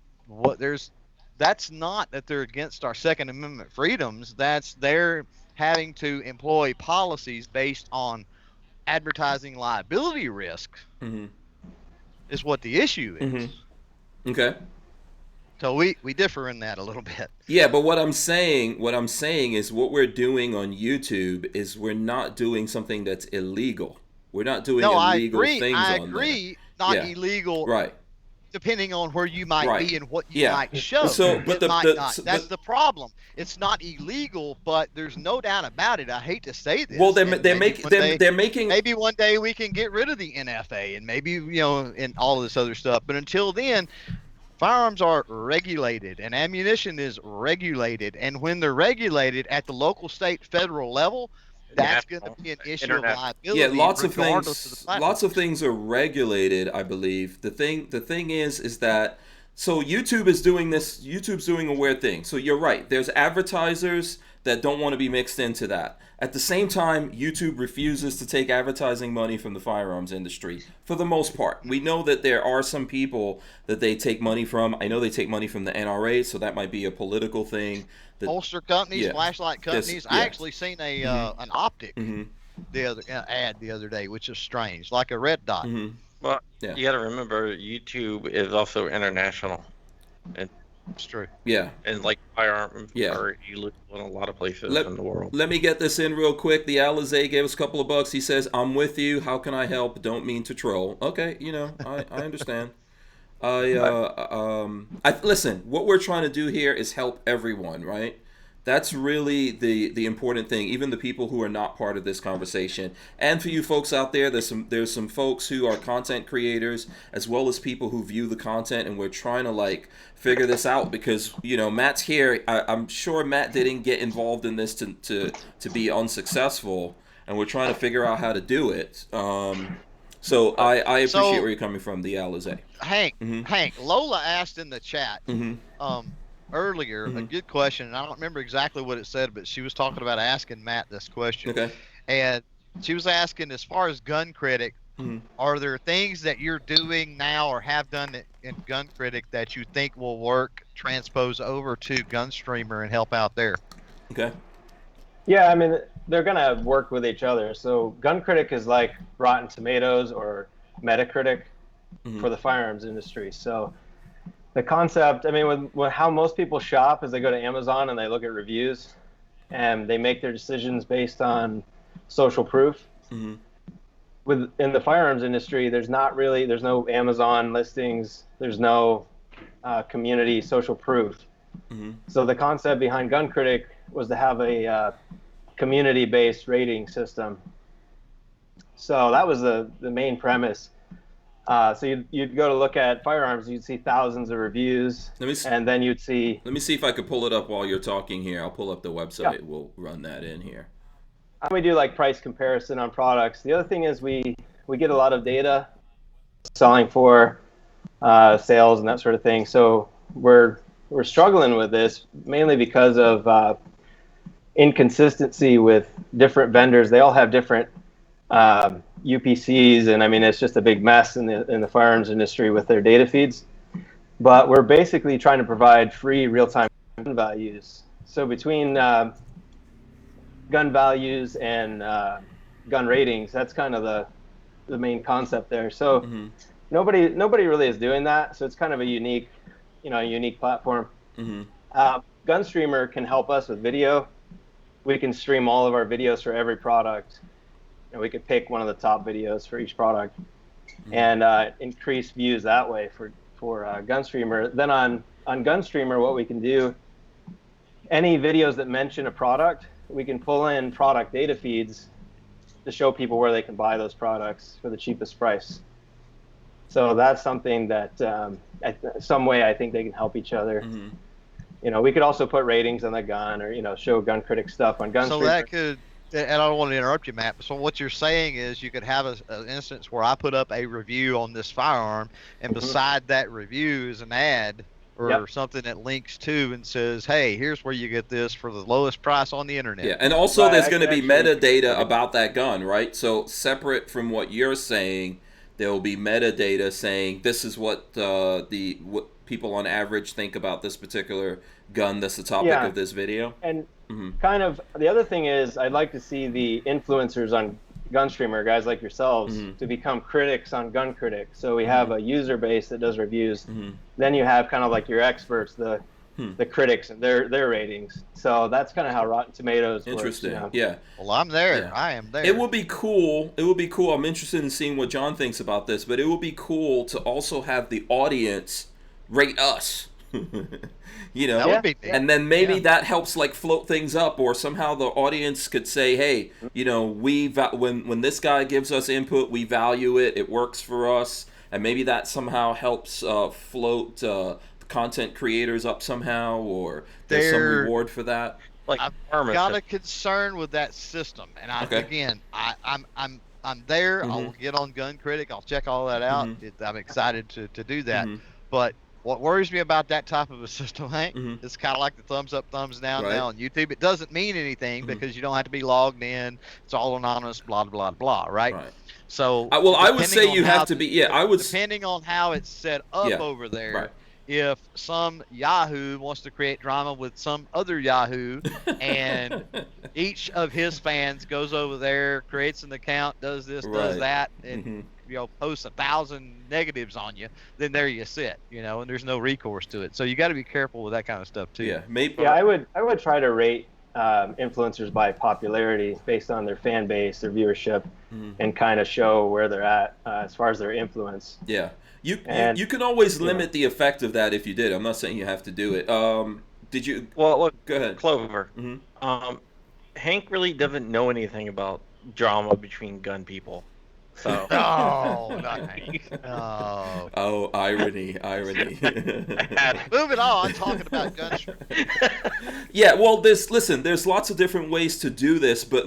that's not that they're against our Second Amendment freedoms. That's they're having to employ policies based on advertising liability risk is what the issue is. Okay. So we differ in that a little bit. Yeah, but what I'm saying is what we're doing on YouTube is we're not doing something that's illegal. We're not doing illegal things on there. I agree, not illegal. Right. Depending on where you might be and what you might show. So, but that's the problem. It's not illegal, but there's no doubt about it. I hate to say this. Well, they're making. Maybe one day we can get rid of the NFA and maybe and all of this other stuff. But until then, firearms are regulated and ammunition is regulated. And when they're regulated at the local, state, federal level, that's going to be an issue of liability. Yeah, lots of things are regulated, I believe. The thing is that, so YouTube's doing a weird thing. So you're right. There's advertisers that don't want to be mixed into that. At the same time, YouTube refuses to take advertising money from the firearms industry for the most part. We know that there are some people that they take money from. I know they take money from the NRA, so that might be a political thing. Holster companies, flashlight companies. I actually seen an optic the other day, which is strange, like a red dot. Well, you got to remember, YouTube is also international. It's true. Yeah. And like firearms are illegal in a lot of places in the world. Let me get this in real quick. The Alizé gave us a couple of bucks. He says, "I'm with you. How can I help? Don't mean to troll." Okay, I understand. Listen, what we're trying to do here is help everyone, right? That's really the important thing, even the people who are not part of this conversation. And for you folks out there, there's some folks who are content creators as well as people who view the content, and we're trying to figure this out because Matt's here. I'm sure Matt didn't get involved in this to be unsuccessful, and we're trying to figure out how to do it. So I appreciate where you're coming from, the Alizé. Hank, Lola asked in the chat earlier a good question, and I don't remember exactly what it said, but she was talking about asking Matt this question. Okay. And she was asking, as far as GunCritic, Are there things that you're doing now or have done in GunCritic that you think will work, transpose over to GunStreamer and help out there? Okay. Yeah, I mean, they're going to work with each other. So GunCritic is like Rotten Tomatoes or Metacritic for the firearms industry. So the concept, I mean, with how most people shop is they go to Amazon and they look at reviews and they make their decisions based on social proof. In the firearms industry, there's no Amazon listings, there's no community social proof. So the concept behind GunCritic was to have a community-based rating system. So that was the main premise. So you'd go to look at firearms, you'd see thousands of reviews, and then you'd see... Let me see if I could pull it up while you're talking here. I'll pull up the website. Yeah. We'll run that in here. We do like price comparison on products. The other thing is we get a lot of data selling for sales and that sort of thing. So we're struggling with this mainly because of inconsistency with different vendors. They all have different UPCs, and I mean it's just a big mess in the firearms industry with their data feeds. But we're basically trying to provide free real-time values. So between gun values and gun ratings, that's kind of the main concept there. So nobody really is doing that. So it's kind of a unique platform. GunStreamer can help us with video. We can stream all of our videos for every product, and we could pick one of the top videos for each product and increase views that way for GunStreamer. Then on GunStreamer, what we can do, any videos that mention a product, we can pull in product data feeds to show people where they can buy those products for the cheapest price. So that's something that some way I think they can help each other. We could also put ratings on the gun, or show GunCritic stuff on GunStreamer. So that could, and I don't want to interrupt you, Matt, but so what you're saying is you could have an instance where I put up a review on this firearm, and beside that review is an ad or something that links to and says, hey, here's where you get this for the lowest price on the internet. Yeah, and also there's going to be metadata about that gun, right? So separate from what you're saying, there will be metadata saying this is what what people on average think about this particular gun that's the topic of this video. And kind of the other thing is I'd like to see the influencers on GunStreamer, guys like yourselves, to become critics on GunCritic. So we have a user base that does reviews. Then you have kind of like your experts, the critics and their ratings. So that's kind of how Rotten Tomatoes works. Interesting. Yeah. Well, I'm there. Yeah. I am there. It would be cool. I'm interested in seeing what John thinks about this, but it would be cool to also have the audience rate us. That would be neat. And then maybe that helps like float things up, or somehow the audience could say, hey, when this guy gives us input, we value it, it works for us, and maybe that somehow helps float content creators up somehow, or there's some reward for that. Like I've got a concern with that system, and I'm there. I'll get on GunCritic. I'll check all that out. I'm excited to do that. But what worries me about that type of a system, Hank, it's kind of like the thumbs up, thumbs down now on YouTube. It doesn't mean anything because you don't have to be logged in. It's all anonymous, blah, blah, blah, right? So, I would say you have to be, depending on how it's set up over there. Right. If some Yahoo wants to create drama with some other Yahoo, and each of his fans goes over there, creates an account, does this, does that, and posts 1,000 negatives on you, then there you sit, and there's no recourse to it. So you got to be careful with that kind of stuff too. Yeah, maybe. Yeah, I would try to rate influencers by popularity based on their fan base, their viewership, and kind of show where they're at as far as their influence. Yeah. You can always limit the effect of that if you did. I'm not saying you have to do it. Did you? Well, look, go ahead. Clover. Hank really doesn't know anything about drama between gun people. So. Oh, not Hank. Oh. Oh, irony. Moving on, talking about GunStreamer. Yeah, well, there's lots of different ways to do this, but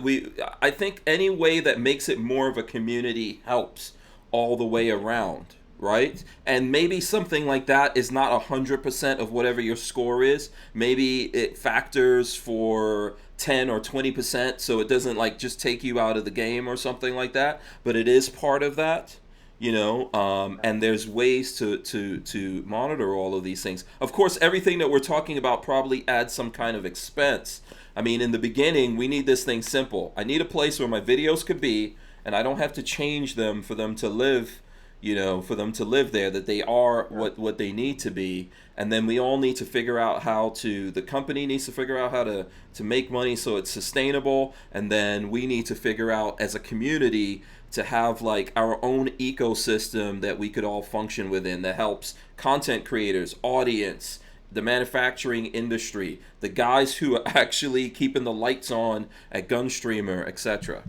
I think any way that makes it more of a community helps all the way around, right? And maybe something like that is not 100% of whatever your score is. Maybe it factors for 10 or 20%, so it doesn't like just take you out of the game or something like that, but it is part of that. And there's ways to monitor all of these things. Of course, everything that we're talking about probably adds some kind of expense. I mean, in the beginning, we need this thing simple. I need a place where my videos could be, and I don't have to change them for them to live, there, that they are what they need to be. And then we all need to figure out the company needs to figure out how to make money so it's sustainable. And then we need to figure out as a community to have like our own ecosystem that we could all function within, that helps content creators, audience, the manufacturing industry, the guys who are actually keeping the lights on at GunStreamer, etc.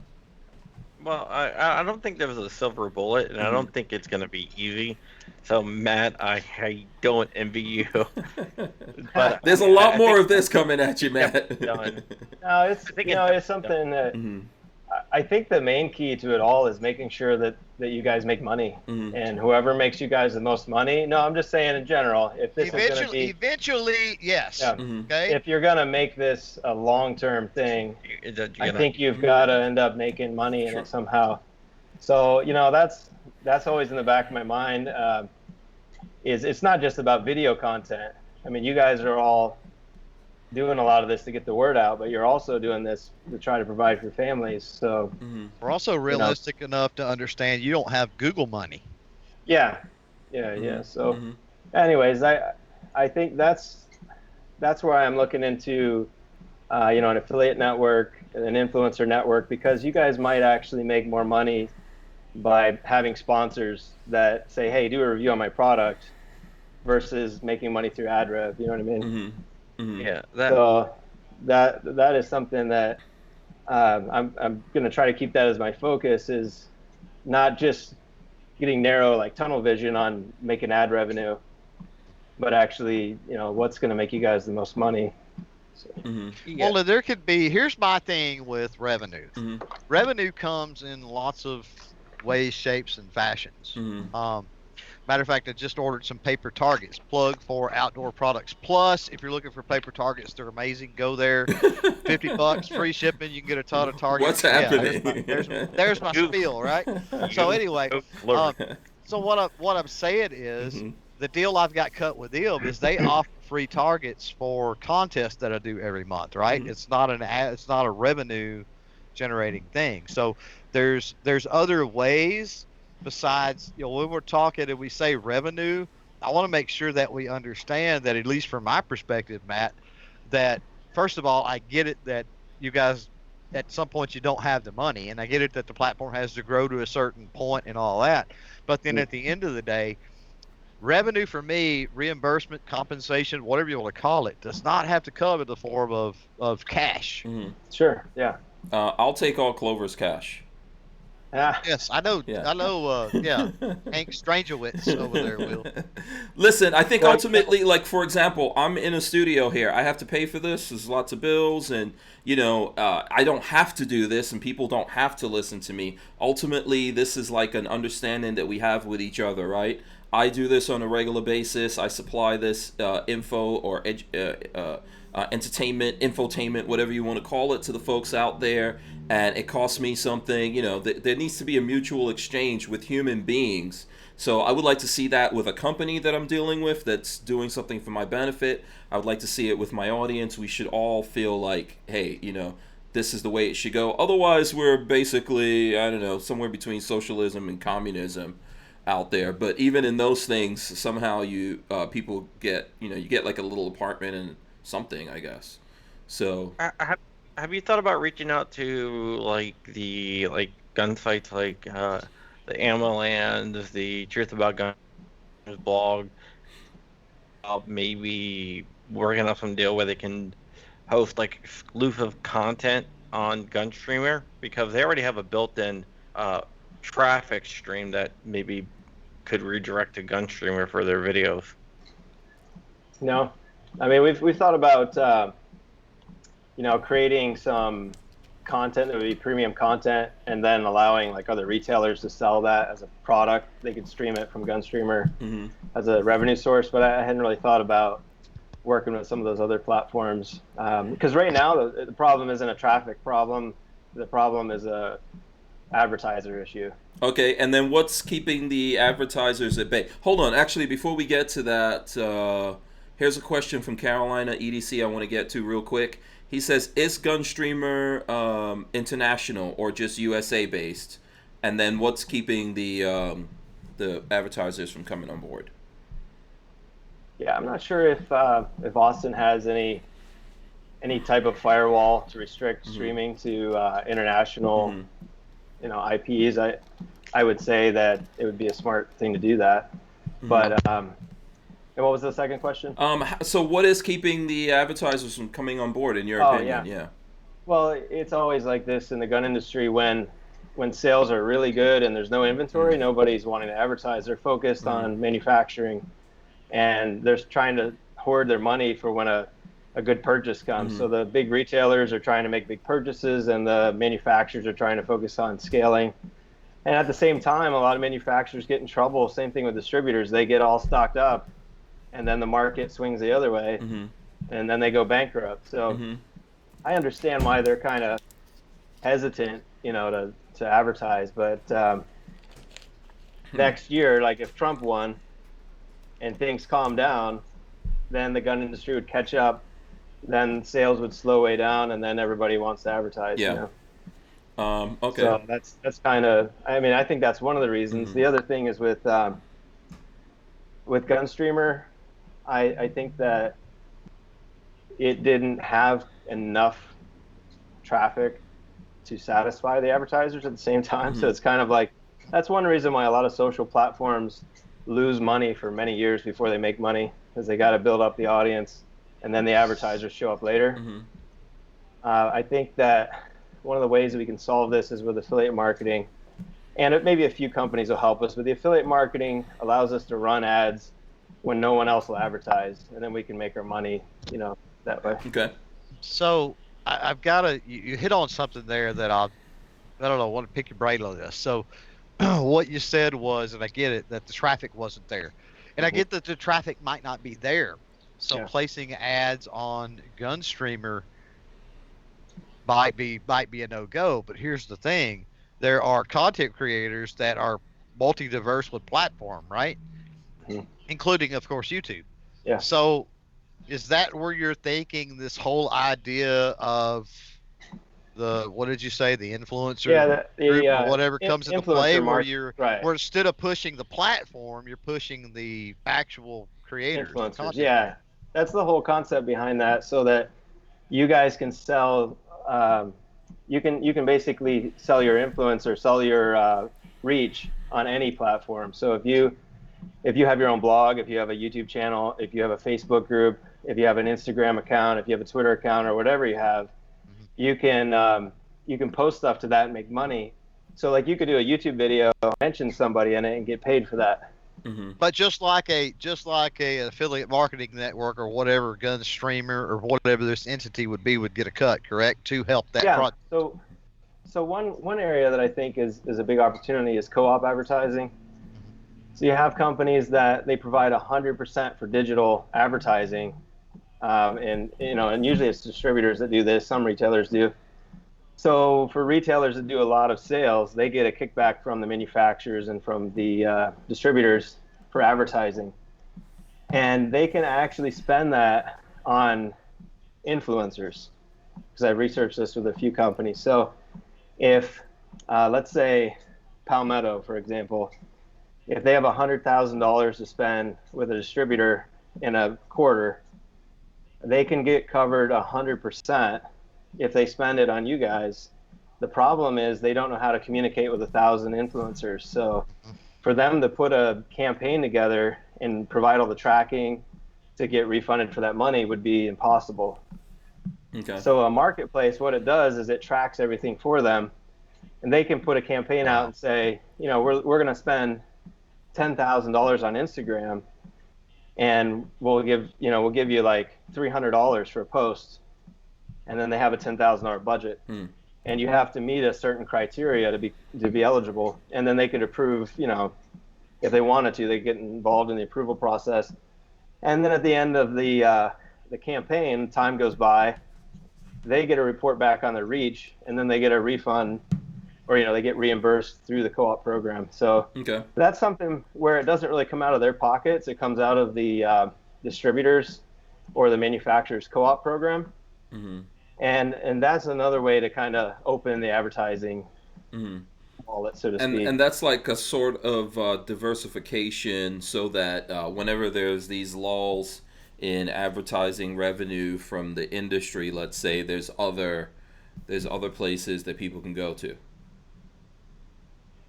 Well, I don't think there's a silver bullet, and I don't think it's going to be easy. So, Matt, I don't envy you. But there's a lot more of this coming at you, Matt. No, it's something that I think the main key to it all is making sure that you guys make money, and whoever makes you guys the most money. No, I'm just saying in general, if this is going to be eventually, yes. Yeah. Okay. If you're going to make this a long-term thing, I think you've got to end up making money in it somehow. So that's always in the back of my mind. It's not just about video content. I mean, you guys are all doing a lot of this to get the word out, but you're also doing this to try to provide for families. So we're also realistic enough to understand you don't have Google money. Yeah. So anyways, I think that's where I'm looking into an affiliate network, an influencer network, because you guys might actually make more money by having sponsors that say, hey, do a review on my product, versus making money through ad rev. You know what I mean? Yeah. So that is something that I'm going to try to keep that as my focus, is not just getting narrow like tunnel vision on making ad revenue, but actually, what's going to make you guys the most money. So. Well, there could be, here's my thing with revenue. Revenue comes in lots of ways, shapes, and fashions. Matter of fact, I just ordered some paper targets, plug for Outdoor Products Plus. If you're looking for paper targets, they're amazing. Go there, $50, free shipping. You can get a ton of targets. What's happening? There's my spiel, right? So anyway, so what I'm saying is the deal I've got cut with them is they offer free targets for contests that I do every month, right? It's not a revenue generating thing. So there's other ways. Besides, when we're talking and we say revenue, I want to make sure that we understand that, at least from my perspective, Matt, that first of all, I get it that you guys at some point you don't have the money, and I get it that the platform has to grow to a certain point and all that. But then at the end of the day, revenue for me, reimbursement, compensation, whatever you want to call it, does not have to come in the form of cash. Sure, yeah. I'll take all Clover's cash. Yes, I know. Yeah. I know. Hank Strangelwitz over there will. Listen, I think ultimately, like for example, I'm in a studio here. I have to pay for this. There's lots of bills, and I don't have to do this, and people don't have to listen to me. Ultimately, this is like an understanding that we have with each other, right? I do this on a regular basis. I supply this info or entertainment, infotainment, whatever you want to call it, to the folks out there, and it costs me something. There needs to be a mutual exchange with human beings. So I would like to see that with a company that I'm dealing with that's doing something for my benefit. I would like to see it with my audience. We should all feel like, hey, this is the way it should go. Otherwise, we're basically, I don't know, somewhere between socialism and communism out there. But even in those things, somehow people get, you get like a little apartment and something, I guess. So have you thought about reaching out to the gun sites like the Ammo Land, the Truth About Guns blog, maybe working on some deal where they can host exclusive content on GunStreamer, because they already have a built-in traffic stream that maybe could redirect to GunStreamer for their videos? No, I mean we've thought about creating some content that would be premium content, and then allowing like other retailers to sell that as a product. They could stream it from GunStreamer as a revenue source, but I hadn't really thought about working with some of those other platforms, because right now the problem isn't a traffic problem. The problem is a advertiser issue. Okay, and then what's keeping the advertisers at bay? Hold on, actually, before we get to that, here's a question from Carolina EDC I want to get to real quick. He says, is GunStreamer international or just USA based? And then what's keeping the advertisers from coming on board? Yeah, I'm not sure if Austin has any type of firewall to restrict streaming to international, IPs. I would say that it would be a smart thing to do that. But and what was the second question? So what is keeping the advertisers from coming on board, in your opinion? Yeah. Well, it's always like this in the gun industry. When sales are really good and there's no inventory, nobody's wanting to advertise. They're focused on manufacturing, and they're trying to hoard their money for when a good purchase comes. So the big retailers are trying to make big purchases, and the manufacturers are trying to focus on scaling. And at the same time, a lot of manufacturers get in trouble. Same thing with distributors. They get all stocked up, and then the market swings the other way, and then they go bankrupt. So I understand why they're kind of hesitant, to advertise. But next year, like if Trump won and things calm down, then the gun industry would catch up. Then sales would slow way down, and then everybody wants to advertise. Yeah. Okay. So that's kind of. I mean, I think that's one of the reasons. The other thing is with GunStreamer, I think that it didn't have enough traffic to satisfy the advertisers at the same time. So it's kind of like, that's one reason why a lot of social platforms lose money for many years before they make money, because they got to build up the audience, and then the advertisers show up later. I think that one of the ways that we can solve this is with affiliate marketing, and maybe a few companies will help us, but the affiliate marketing allows us to run ads when no one else will advertise, and then we can make our money, that way. Okay. So I've got to, you hit on something there that I don't know, I want to pick your brain on this. So what you said was, and I get it, that the traffic wasn't there. And I get that the traffic might not be there. So placing ads on GunStreamer might be a no-go. But here's the thing. There are content creators that are multi-diverse with platform, right? Including, of course, YouTube. Yeah. So is that where you're thinking this whole idea of the, what did you say, the influencer group or whatever comes into play, where where instead of pushing the platform, you're pushing the actual creators, influencers? Yeah, that's the whole concept behind that, so that you guys can sell. You can basically sell your influence, sell your reach on any platform. So if you have your own blog, if you have a YouTube channel, if you have a Facebook group, if you have an Instagram account, if you have a Twitter account, or whatever you have, you can post stuff to that and make money. So like you could do a YouTube video, mention somebody in it, and get paid for that. But just like a affiliate marketing network or whatever, GunStreamer or whatever this entity would get a cut, correct, to help that project. So one area that I think is a big opportunity is co-op advertising. So you have companies that they provide 100% for digital advertising, and usually it's distributors that do this. Some retailers do. So for retailers that do a lot of sales, they get a kickback from the manufacturers and from the distributors for advertising, and they can actually spend that on influencers, because I've researched this with a few companies. So if let's say Palmetto, for example, if they have $100,000 to spend with a distributor in a quarter, they can get covered 100% if they spend it on you guys. The problem is they don't know how to communicate with 1,000 influencers. So for them to put a campaign together and provide all the tracking to get refunded for that money would be impossible. Okay. So a marketplace, what it does is it tracks everything for them, and they can put a campaign out and say, we're going to spend $10,000 on Instagram, and we'll give you like $300 for a post, and then they have a $10,000 budget. and you have to meet a certain criteria to be eligible, and then they could approve, if they wanted to, they get involved in the approval process. And then at the end of the campaign, time goes by, they get a report back on their reach, and then they get a refund, or they get reimbursed through the co-op program. So that's something where it doesn't really come out of their pockets. It comes out of the distributors or the manufacturer's co-op program. And that's another way to kind of open the advertising wallet, so to speak. And that's like a sort of diversification, so that whenever there's these lulls in advertising revenue from the industry, let's say, there's other places that people can go to.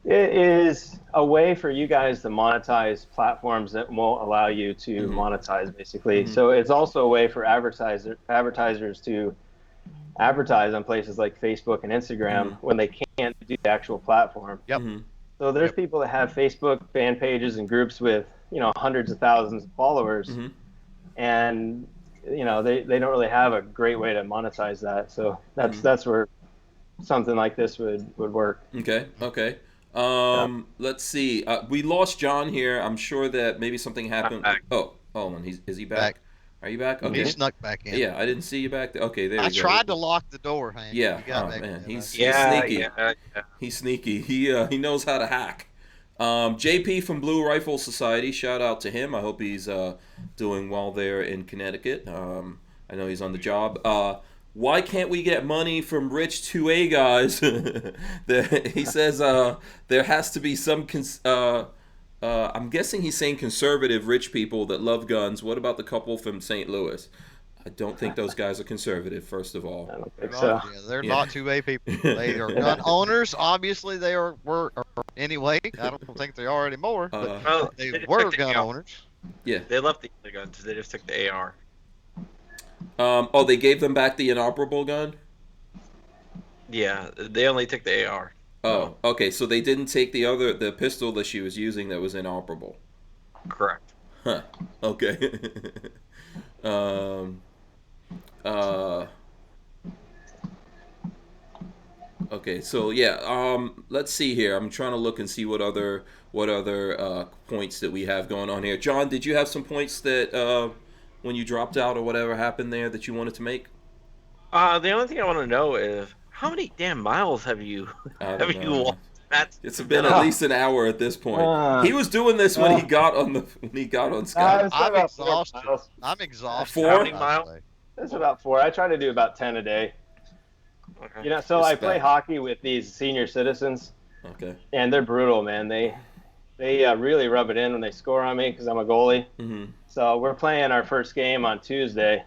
It is a way for you guys to monetize platforms that won't allow you to monetize, basically. So it's also a way for advertisers to advertise on places like Facebook and Instagram when they can't do the actual platform. So there's people that have Facebook fan pages and groups with hundreds of thousands of followers, and they don't really have a great way to monetize that. So that's where something like this would work. Okay. Let's see. We lost John here. I'm sure that maybe something happened. Oh, hold on. Is he back? Are you back? Okay. He snuck back in. Yeah, I didn't see you back there. Okay, there you go. I tried to lock the door, Hank. Yeah. Oh, man. He's sneaky. Yeah. He's sneaky. He knows how to hack. JP from Blue Rifle Society, shout out to him. I hope he's doing well there in Connecticut. I know he's on the job. Why can't we get money from rich 2A guys? He says there has to be some... I'm guessing he's saying conservative rich people that love guns. What about the couple from St. Louis? I don't think those guys are conservative, first of all. I don't think so. They're not 2A people. They are gun owners. Obviously, they were anyway. I don't think they are anymore. But they were gun owners. Yeah. They left the other guns. They just took the AR. They gave them back the inoperable gun? Yeah, they only took the AR. Oh, okay. So they didn't take the pistol that she was using that was inoperable. Correct. Huh. Okay. Okay. So yeah. Let's see here. I'm trying to look and see what other points that we have going on here. John, did you have some points that when you dropped out or whatever happened there that you wanted to make? The only thing I want to know is, how many damn miles have you walked? It's been at least an hour at this point. He was doing this when he got on Skype. I'm exhausted. I'm exhausted. 4 How many miles? It's about 4. I try to do about 10 a day. Okay. So I play hockey with these senior citizens. Okay. And they're brutal, man. They really rub it in when they score on me because I'm a goalie. So we're playing our first game on Tuesday.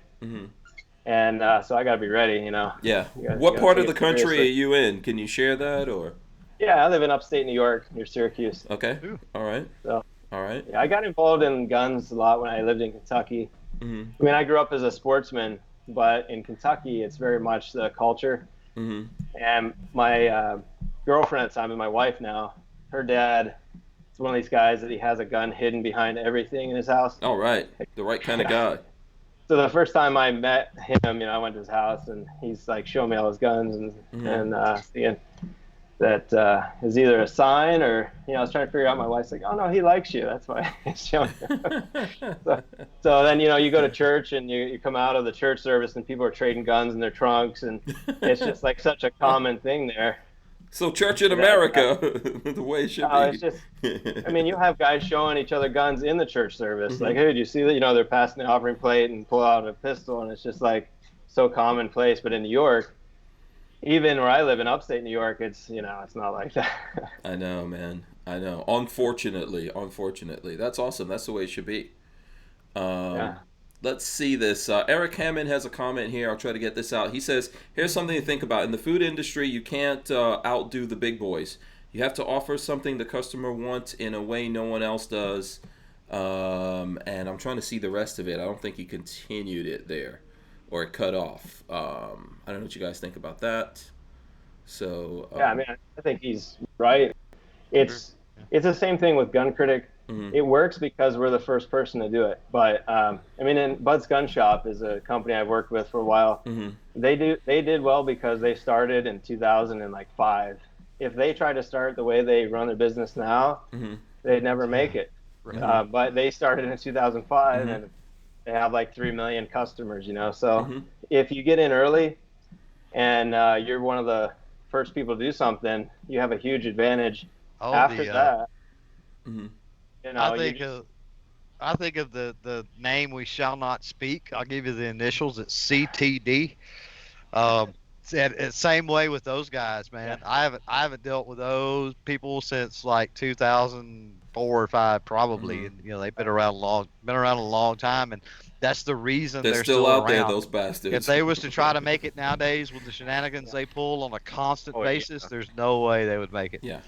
And so I got to be ready, Yeah. What part of the country are you in? Can you share that, or? Yeah, I live in upstate New York, near Syracuse. Okay. All right. So, all right. Yeah, I got involved in guns a lot when I lived in Kentucky. I mean, I grew up as a sportsman, but in Kentucky, it's very much the culture. And my girlfriend at the time, and my wife now, her dad is one of these guys that he has a gun hidden behind everything in his house. All right. The right kind of guy. So the first time I met him, I went to his house and he's like showing me all his guns and seeing that is either a sign or, I was trying to figure out, my wife's like, oh no, he likes you. That's why he's showing you. So then, you go to church and you come out of the church service and people are trading guns in their trunks, and it's just like such a common thing there. So church in America, the way it should be. It's just, you have guys showing each other guns in the church service. Like, hey, did you see that? They're passing the offering plate and pull out a pistol, and it's just like so commonplace. But in New York, even where I live in upstate New York, it's it's not like that. I know, man. I know. Unfortunately, that's awesome. That's the way it should be. Yeah. Let's see this. Eric Hammond has a comment here. I'll try to get this out. He says, here's something to think about. In the food industry, you can't outdo the big boys. You have to offer something the customer wants in a way no one else does. And I'm trying to see the rest of it. I don't think he continued it there, or it cut off. I don't know what you guys think about that. So yeah, I think he's right. It's the same thing with GunCritic. it works because we're the first person to do it. But I mean, and Bud's Gun Shop is a company I've worked with for a while. They did well because they started in 2005. If they try to start the way they run their business now, they'd never make it. But they started in 2005 and they have like 3 million customers, you know. So if you get in early and you're one of the first people to do something, you have a huge advantage. After that, you know, I think of the name we shall not speak. I'll give you the initials. It's CTD. Same way with those guys, man. I haven't dealt with those people since like 2004 or 5 probably, and you know they've been around a long time, and that's the reason they're still out around. there. Those bastards. If they was to try to make it nowadays with the shenanigans they pull on a constant basis, there's no way they would make it. Yeah.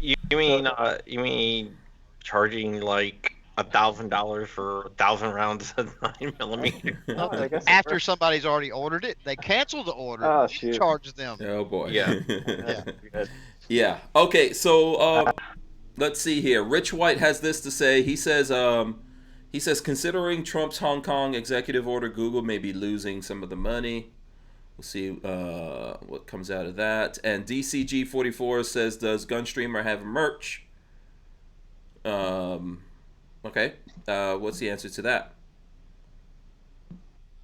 You mean charging like $1,000 for 1,000 rounds of 9mm? After somebody's already ordered it, they cancel the order. You charge them. Oh boy. Yeah. Yeah. Okay. So let's see here. Rich White has this to say. He says considering Trump's Hong Kong executive order, Google may be losing some of the money. We'll see what comes out of that. And DCG44 says, does GunStreamer have merch? Okay. What's the answer to that?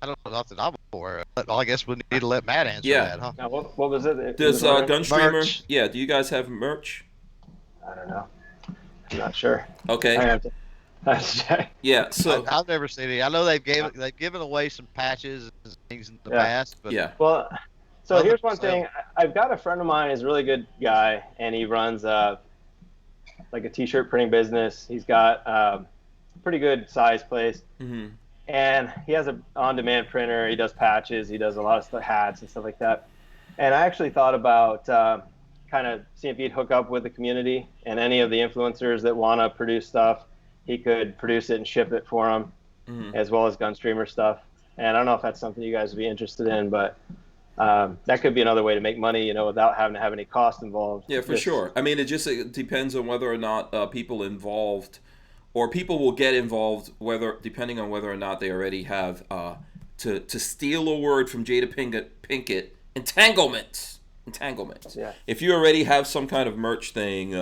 I don't know nothing I'm aware of. But I guess we need to let Matt answer that, huh? Now, what was it? Does GunStreamer? Yeah. Do you guys have merch? I don't know. I'm not sure. Okay. I have to check. Yeah. So I've never seen it. I know they've given away some patches and things in the past. But Well, so here's one thing. I've got a friend of mine. He's a really good guy, and he runs like a t-shirt printing business. He's got a pretty good size place. And he has an on-demand printer. He does patches. He does a lot of stuff, hats and stuff like that. And I actually thought about kind of seeing if he'd hook up with the community and any of the influencers that want to produce stuff. He could produce it and ship it for them, as well as GunStreamer stuff. And I don't know if that's something you guys would be interested in, but that could be another way to make money, you know, without having to have any cost involved. Yeah, for sure. I mean, it depends on whether or not people involved, or people will get involved, depending on whether or not they already have, to steal a word from Jada Pinkett, entanglement. Yeah. If you already have some kind of merch thing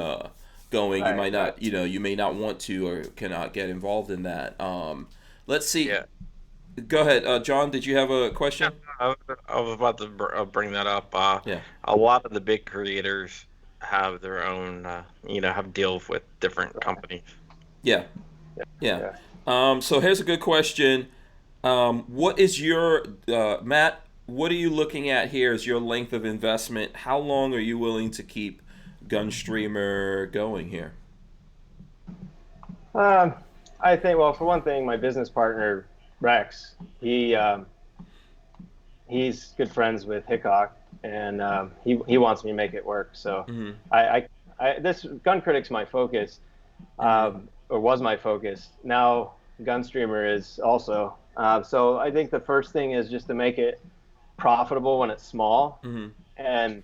going, you might not, you may not want to or cannot get involved in that. Let's see. Yeah. Go ahead, John. Did you have a question? I was about to bring that up. A lot of the big creators have their own, have deals with different companies. Yeah. So here's a good question. What is your Matt? What are you looking at here as your length of investment? How long are you willing to keep GunStreamer going here? I think, well, for one thing, my business partner Rex, he's good friends with Hickok, and he wants me to make it work. So this GunCritic's my focus, or was my focus. Now GunStreamer is also. So I think the first thing is just to make it profitable when it's small, and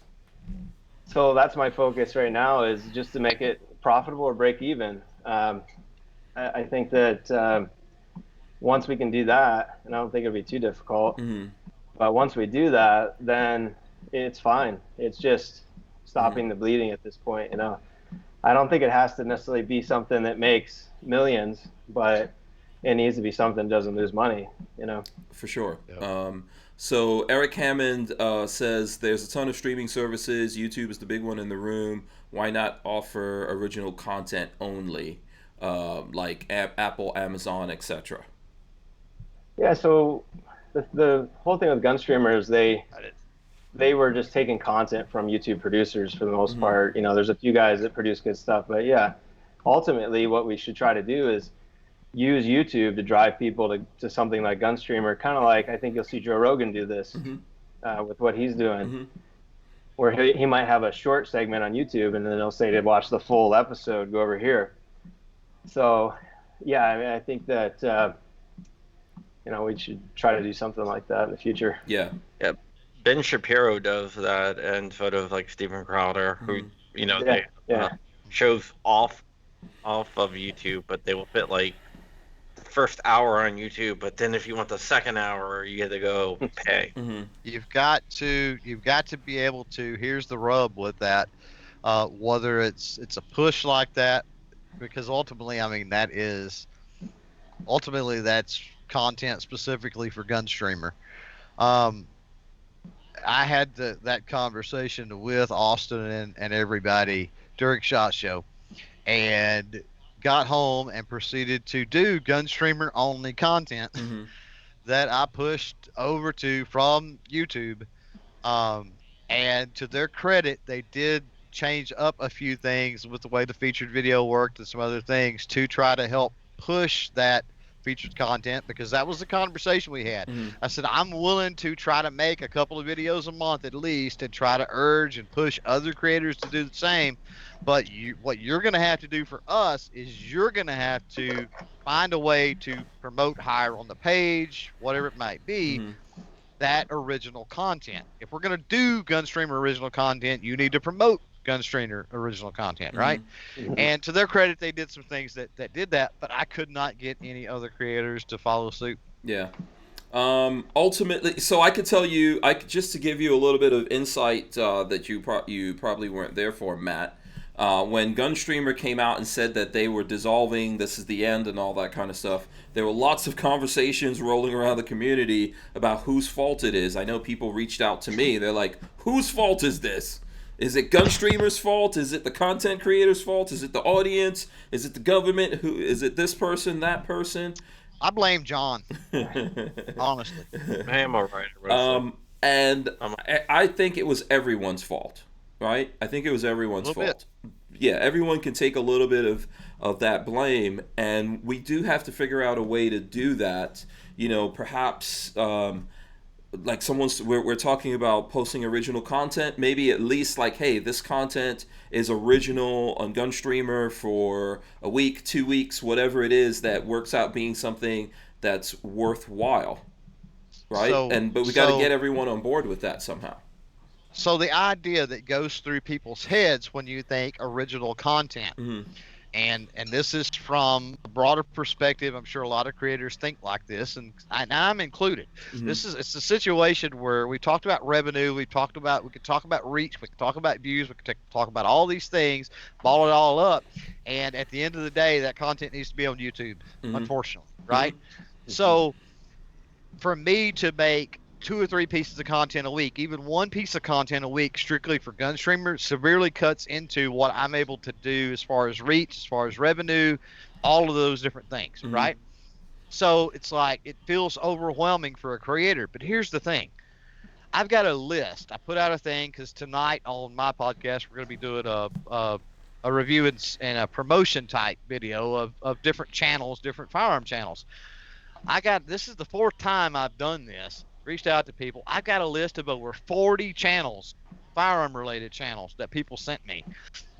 so that's my focus right now, is just to make it profitable or break even. I think that once we can do that, and I don't think it'll be too difficult, but once we do that, then it's fine. It's just stopping the bleeding at this point. I don't think it has to necessarily be something that makes millions, but it needs to be something that doesn't lose money. For sure. Yep. So Eric Hammond says there's a ton of streaming services. YouTube is the big one in the room. Why not offer original content only, like Apple, Amazon, etc.? Yeah. So the whole thing with GunStreamer is they were just taking content from YouTube producers for the most part. There's a few guys that produce good stuff, but yeah, ultimately what we should try to do is use YouTube to drive people to something like GunStreamer, kind of like I think you'll see Joe Rogan do this with what he's doing, where he might have a short segment on YouTube and then he'll say to watch the full episode, go over here. So yeah, I mean, I think that we should try to do something like that in the future. Yeah. Ben Shapiro does that, and so does like Steven Crowder, who they shows off off of YouTube, but they will fit like the first hour on YouTube. But then if you want the second hour, you have to go pay. Mm-hmm. You've got to be able to. Here's the rub with that. Whether it's a push like that, because ultimately, I mean, that's content specifically for GunStreamer. I had that conversation with Austin and everybody during SHOT Show, and got home and proceeded to do GunStreamer only content that I pushed over to from YouTube. And to their credit, they did change up a few things with the way the featured video worked and some other things to try to help push that featured content, because that was the conversation we had. I said, I'm willing to try to make a couple of videos a month at least and try to urge and push other creators to do the same. But what you're going to have to do for us is you're going to have to find a way to promote higher on the page, whatever it might be, that original content. If we're going to do GunStreamer original content, you need to promote GunStreamer original content, right? And to their credit, they did some things that did that, but I could not get any other creators to follow suit. Yeah. Ultimately, so I could tell you, just to give you a little bit of insight that you probably weren't there for, Matt. When GunStreamer came out and said that they were dissolving, this is the end and all that kind of stuff, there were lots of conversations rolling around the community about whose fault it is. I know people reached out to me. They're like, whose fault is this? Is it GunStreamer's fault? Is it the content creator's fault? Is it the audience? Is it the government? Is it this person, that person? I blame John. Honestly. I am all right. And I think it was everyone's fault, right? I think it was everyone's fault. Yeah, everyone can take a little bit of that blame, and we do have to figure out a way to do that. You know, perhaps like we're talking about posting original content, maybe at least like, hey, this content is original on GunStreamer for a week, 2 weeks, whatever it is that works out being something that's worthwhile, right? But we got to get everyone on board with that somehow. So the idea that goes through people's heads when you think original content, and this is from a broader perspective, I'm sure a lot of creators think like this, and I'm included. It's a situation where we talked about revenue, we could talk about reach, we could talk about views, we could talk about all these things, ball it all up, and at the end of the day, that content needs to be on YouTube, unfortunately, right? So for me to make 2 or 3 pieces of content a week, even 1 piece of content a week strictly for GunStreamer, severely cuts into what I'm able to do as far as reach, as far as revenue, all of those different things, right? So it's like, it feels overwhelming for a creator. But here's the thing. I've got a list. I put out a thing because tonight on my podcast, we're going to be doing a review and a promotion type video of different channels, different firearm channels. This is the 4th time I've done this. Reached out to people. I've got a list of over 40 channels, firearm related channels that people sent me.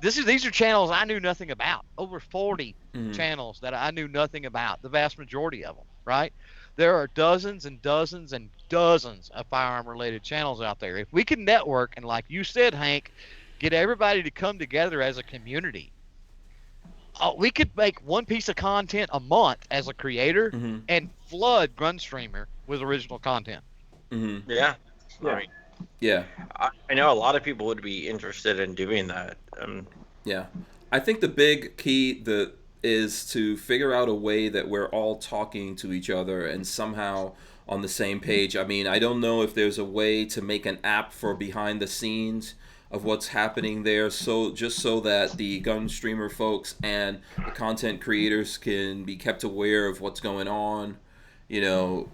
These are channels I knew nothing about. Over 40 channels that I knew nothing about, the vast majority of them, right? There are dozens and dozens and dozens of firearm related channels out there. If we can network and, like you said, Hank, get everybody to come together as a community, we could make 1 piece of content a month as a creator and flood GunStreamer with original content. Yeah. Right. Yeah. I know a lot of people would be interested in doing that. Yeah. I think the big key is to figure out a way that we're all talking to each other and somehow on the same page. I mean, I don't know if there's a way to make an app for behind the scenes of what's happening there, so that the GunStreamer folks and the content creators can be kept aware of what's going on. You know,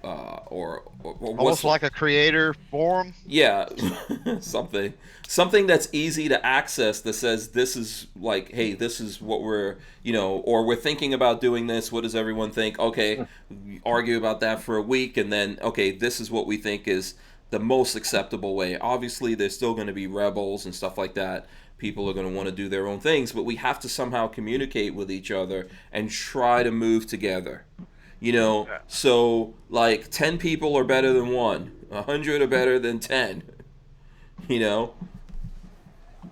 or almost like a creator forum. Yeah, something that's easy to access that says this is like, hey, this is what we're, or we're thinking about doing this. What does everyone think? Okay, we argue about that for a week, and then okay, this is what we think is the most acceptable way. Obviously, there's still going to be rebels and stuff like that. People are going to want to do their own things, but we have to somehow communicate with each other and try to move together. So like 10 people are better than 1, 100 are better than 10.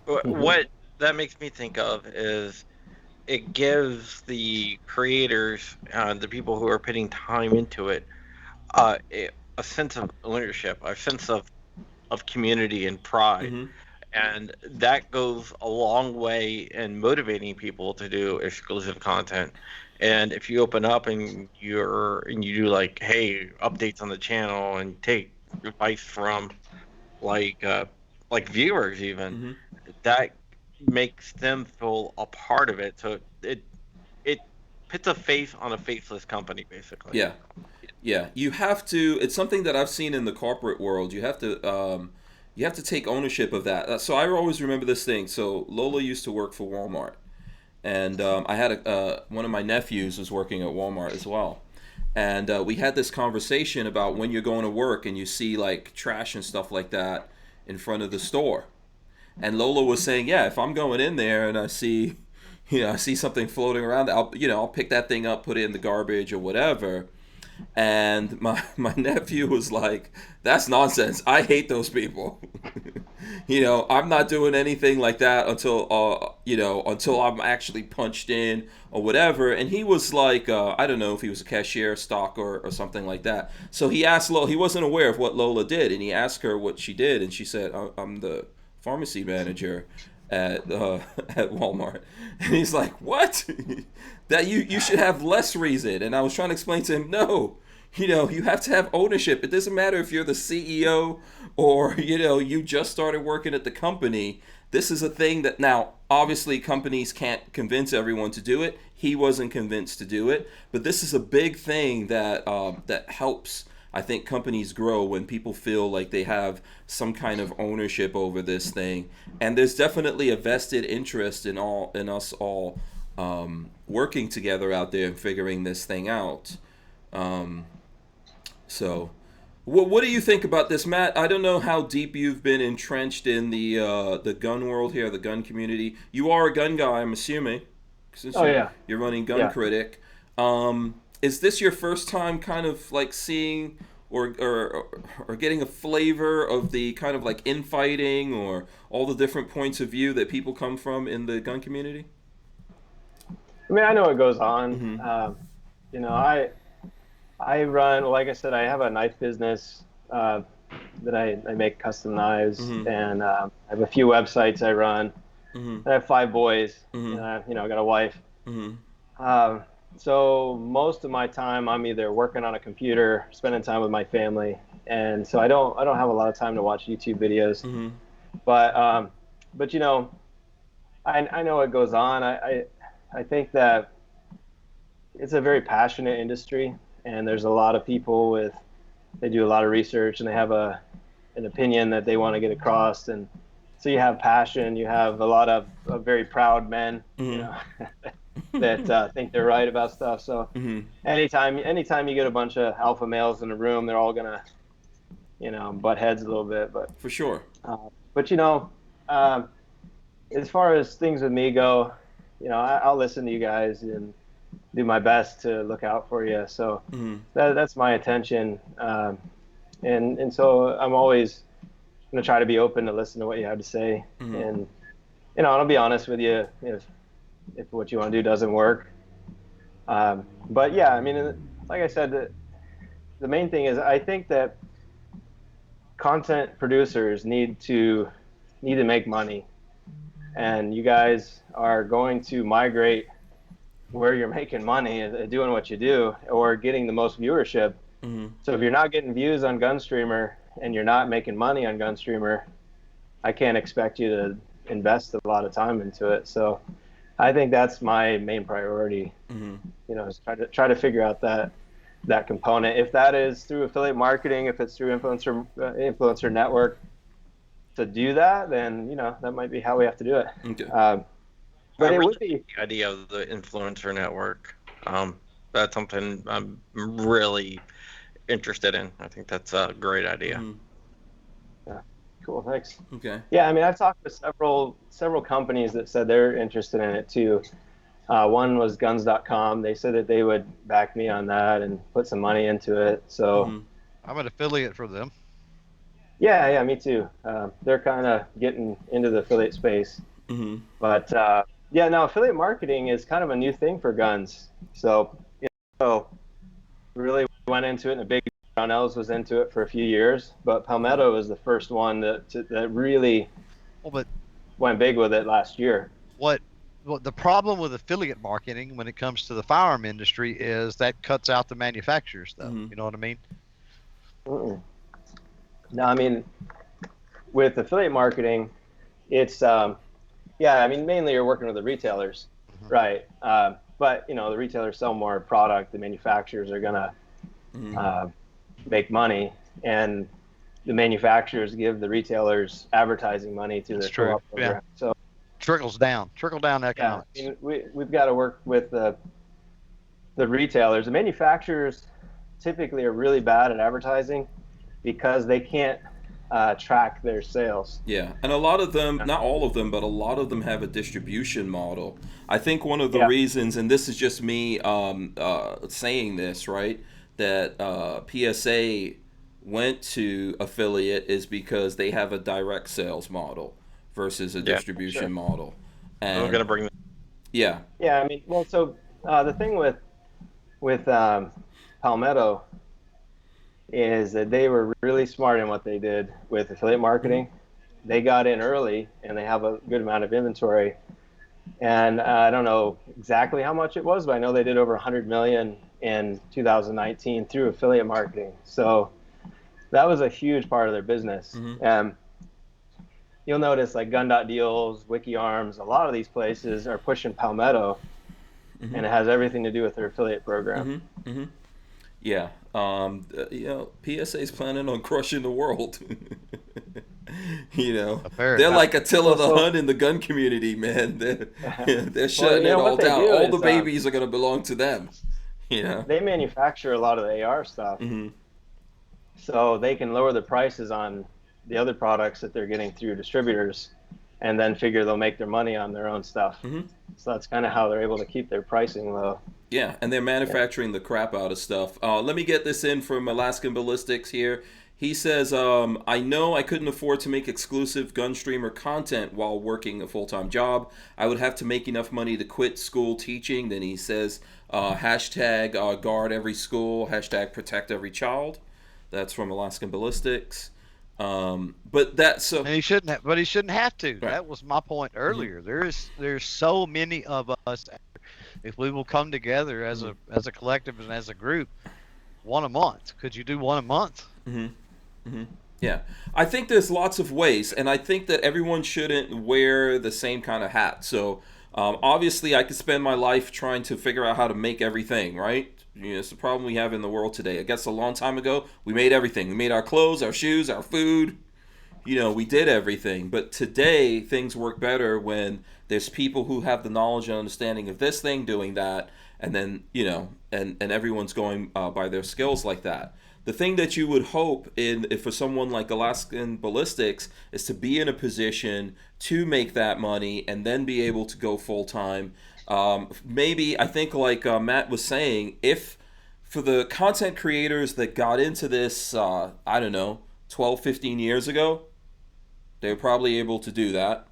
What that makes me think of is it gives the creators, the people who are putting time into it, a sense of ownership, a sense of community and pride. Mm-hmm. And that goes a long way in motivating people to do exclusive content. And if you open up and you do like, hey, updates on the channel and take advice from like viewers even, Mm-hmm. that makes them feel a part of it. So it puts a face on a faceless company, basically. Yeah. Yeah, you have to. It's something that I've seen in the corporate world. You have to take ownership of that. So I always remember this thing. So Lola used to work for Walmart, and I had one of my nephews was working at Walmart as well, and we had this conversation about when you're going to work and you see like trash and stuff like that in front of the store, and Lola was saying, yeah, if I'm going in there and I see, I see something floating around, I'll pick that thing up, put it in the garbage or whatever. And my nephew was like, that's nonsense. I hate those people. I'm not doing anything like that until I'm actually punched in or whatever. And he was like, I don't know if he was a cashier, stock, or something like that. So he asked Lola, he wasn't aware of what Lola did. And he asked her what she did. And she said, I'm the pharmacy manager at Walmart. And he's like, what? That you should have less reason. And I was trying to explain to him, no, you have to have ownership. It doesn't matter if you're the CEO or you just started working at the company. This is a thing that now obviously companies can't convince everyone to do it. He wasn't convinced to do it, but this is a big thing that that helps, I think, companies grow when people feel like they have some kind of ownership over this thing. And there's definitely a vested interest in us all working together out there and figuring this thing out. So, what do you think about this, Matt? I don't know how deep you've been entrenched in the gun world here, the gun community. You are a gun guy, I'm assuming, since you're running GunCritic. Is this your first time kind of like seeing or getting a flavor of the kind of like infighting or all the different points of view that people come from in the gun community? I mean, I know what goes on. Mm-hmm. I run, like I said, I have a knife business that I make custom knives, Mm-hmm. and I have a few websites I run. Mm-hmm. I have 5 boys, Mm-hmm. and I got a wife. Mm-hmm. So most of my time I'm either working on a computer, spending time with my family, and so I don't have a lot of time to watch YouTube videos. Mm-hmm. But I know what goes on. I think that it's a very passionate industry, and there's a lot of people they do a lot of research, and they have an opinion that they want to get across. And so you have passion, you have a lot of very proud men, that think they're right about stuff. So anytime you get a bunch of alpha males in a room, they're all gonna, butt heads a little bit. But for sure. But as far as things with me go, I'll listen to you guys and do my best to look out for you. So that's my intention. And so I'm always going to try to be open to listen to what you have to say. And, I'll be honest with you if what you want to do doesn't work. But yeah, I mean, like I said, the main thing is I think that content producers need to make money. And you guys are going to migrate where you're making money, doing what you do, or getting the most viewership. So if you're not getting views on GunStreamer and you're not making money on GunStreamer, I can't expect you to invest a lot of time into it. So I think that's my main priority. Is try to figure out that component. If that is through affiliate marketing, if it's through influencer network, to do that, then that might be how we have to do it. Okay. But I it really would be like the idea of the influencer network. That's something I'm really interested in. I think that's a great idea. Yeah, cool. Thanks. Okay. Yeah, I mean, I've talked to several companies that said they're interested in it too. One was guns.com. They said that they would back me on that and put some money into it. So I'm an affiliate for them. Yeah, me too. They're kind of getting into the affiliate space. But Yeah, now affiliate marketing is kind of a new thing for guns. So, really went into it in a big. Barnauls was into it for a few years, but Palmetto was the first one that really went big with it last year. What the problem with affiliate marketing when it comes to the firearm industry is that cuts out the manufacturers, though. You know what I mean? No, I mean, with affiliate marketing, it's mainly you're working with the retailers, right? But the retailers sell more product. The manufacturers are gonna make money, and the manufacturers give the retailers advertising money through their co-op program. Yeah. So trickle down economics. Yeah, I mean, we've got to work with the retailers. The manufacturers typically are really bad at advertising because they can't track their sales. Yeah, and a lot of them, not all of them, but a lot of them have a distribution model. I think one of the reasons, and this is just me saying this, right, that PSA went to affiliate is because they have a direct sales model versus a distribution model. And I'm gonna bring that. Yeah. Yeah, I mean, well, so the thing with Palmetto is that they were really smart in what they did with affiliate marketing. They got in early, and they have a good amount of inventory. And I don't know exactly how much it was, but I know they did over 100 million in 2019 through affiliate marketing. So that was a huge part of their business. You'll notice like Gun.Deals, Wiki Arms, a lot of these places are pushing Palmetto, and it has everything to do with their affiliate program. Yeah. PSA is planning on crushing the world. They're like Attila the Hun in the gun community, man. They're shutting it all down. All the babies are going to belong to them. They manufacture a lot of the AR stuff. So they can lower the prices on the other products that they're getting through distributors, and then figure they'll make their money on their own stuff. So that's kind of how they're able to keep their pricing low. Yeah, and they're manufacturing the crap out of stuff. Let me get this in from Alaskan Ballistics here. He says, I know I couldn't afford to make exclusive GunStreamer content while working a full-time job. I would have to make enough money to quit school teaching. Then he says, hashtag guard every school, hashtag protect every child. That's from Alaskan Ballistics. But that's so. And he shouldn't have to. Right. That was my point earlier. There's so many of us. If we will come together as a collective and as a group, one a month. Could you do one a month? Yeah, I think there's lots of ways, and I think that everyone shouldn't wear the same kind of hat. So obviously, I could spend my life trying to figure out how to make everything, right? It's the problem we have in the world today. I guess a long time ago, we made everything. We made our clothes, our shoes, our food. We did everything. But today, things work better when there's people who have the knowledge and understanding of this thing doing that, and then, and everyone's going by their skills like that. The thing that you would hope for someone like Alaskan Ballistics is to be in a position to make that money and then be able to go full-time. Maybe, I think like Matt was saying, if for the content creators that got into this, 12, 15 years ago, they were probably able to do that.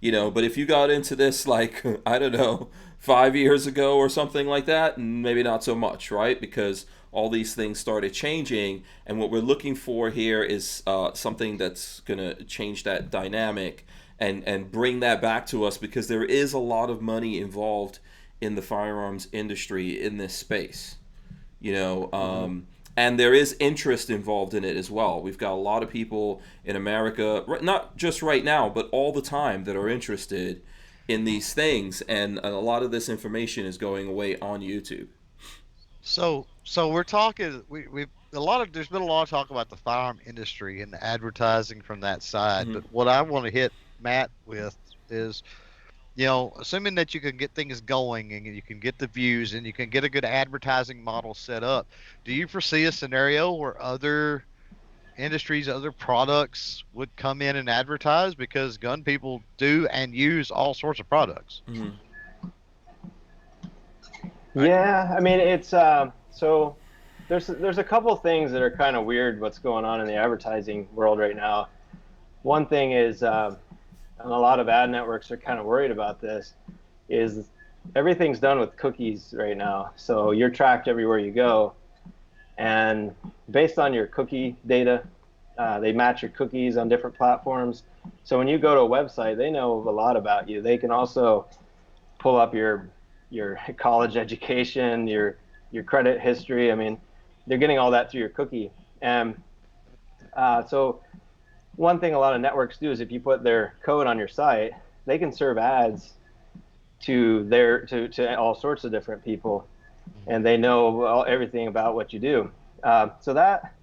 But if you got into this 5 years ago or something like that, maybe not so much, right? Because all these things started changing, and what we're looking for here is something that's going to change that dynamic and bring that back to us, because there is a lot of money involved in the firearms industry in this space, and there is interest involved in it as well. We've got a lot of people in America, not just right now, but all the time, that are interested in these things, and a lot of this information is going away on YouTube. So we're talking. There's been a lot of talk about the firearm industry and the advertising from that side. But what I want to hit Matt with is, assuming that you can get things going and you can get the views and you can get a good advertising model set up, do you foresee a scenario where other industries, other products would come in and advertise? Because gun people do and use all sorts of products. Yeah, I mean, it's so there's a couple things that are kind of weird what's going on in the advertising world right now. One thing is, and a lot of ad networks are kind of worried about this, is everything's done with cookies right now. So you're tracked everywhere you go, and based on your cookie data, they match your cookies on different platforms. So when you go to a website, they know a lot about you. They can also pull up your college education, your credit history. I mean, they're getting all that through your cookie. And so one thing a lot of networks do is if you put their code on your site, they can serve ads to all sorts of different people, and they know everything about what you do. So that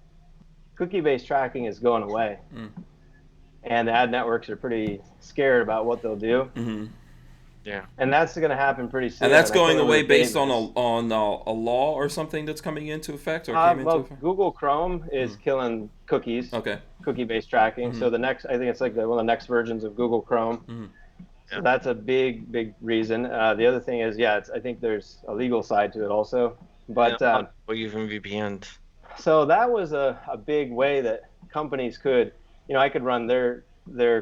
cookie-based tracking is going away, and the ad networks are pretty scared about what they'll do. Yeah, and that's going to happen pretty soon. And that's going away based on a law or something that's coming into effect, or came into effect? Google Chrome is killing cookies. Okay. Cookie-based tracking. So the next, I think it's like one of the next versions of Google Chrome. So that's a big reason. The other thing is, I think there's a legal side to it also. But we're using VPNs. So that was a big way that companies could, I could run their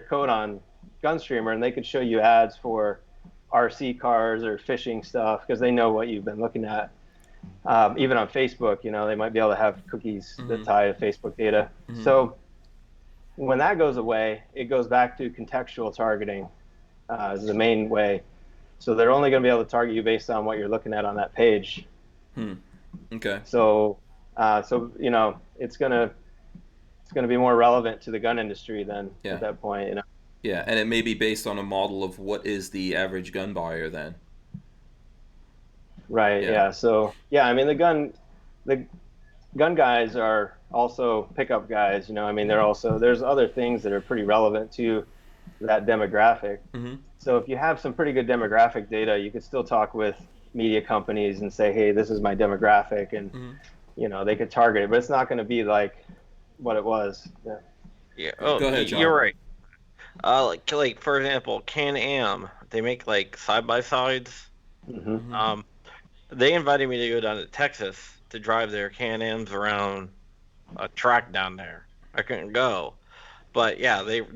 code on GunStreamer, and they could show you ads for RC cars or fishing stuff because they know what you've been looking at. Even on Facebook, they might be able to have cookies that tie to Facebook data. So when that goes away, it goes back to contextual targeting is the main way. So they're only going to be able to target you based on what you're looking at on that page. Okay. So it's gonna be more relevant to the gun industry then at that point. Yeah, and it may be based on a model of what is the average gun buyer then. Right. Yeah. So I mean the gun guys are also pickup guys. I mean there's other things that are pretty relevant to that demographic. So if you have some pretty good demographic data, you could still talk with media companies and say, hey, this is my demographic, and they could target it, but it's not going to be like what it was. Yeah. Oh, go ahead, John. You're right. Like for example, Can-Am, they make like side-by-sides. They invited me to go down to Texas to drive their Can-Ams around a track down there. I couldn't go, but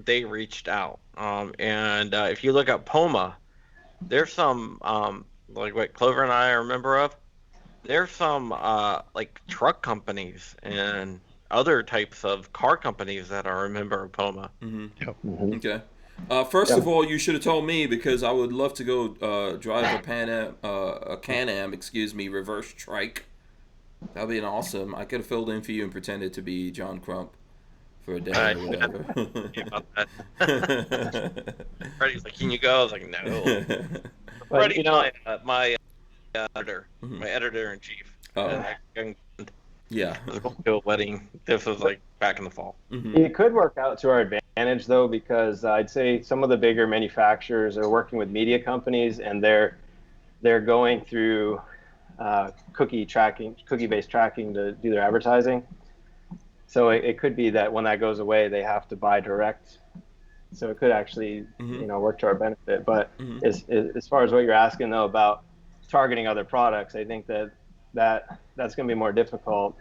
they reached out. And if you look at Poma, there's some like what Clover and I are a member of. There's some like truck companies and other types of car companies that are a member of Poma. Okay. First of all, you should have told me because I would love to go drive a Can-Am, reverse trike. That'd be awesome. I could have filled in for you and pretended to be John Crump for a day or whatever. About that. Freddie's like, "Can you go?" I was like, "No." Freddie's my editor, my editor-in-chief. Yeah. To a wedding. This was like back in the fall. It could work out to our advantage though, because I'd say some of the bigger manufacturers are working with media companies, and they're going through cookie-based tracking to do their advertising. So it could be that when that goes away, they have to buy direct. So it could actually work to our benefit. But as far as what you're asking though about targeting other products, I think that's going to be more difficult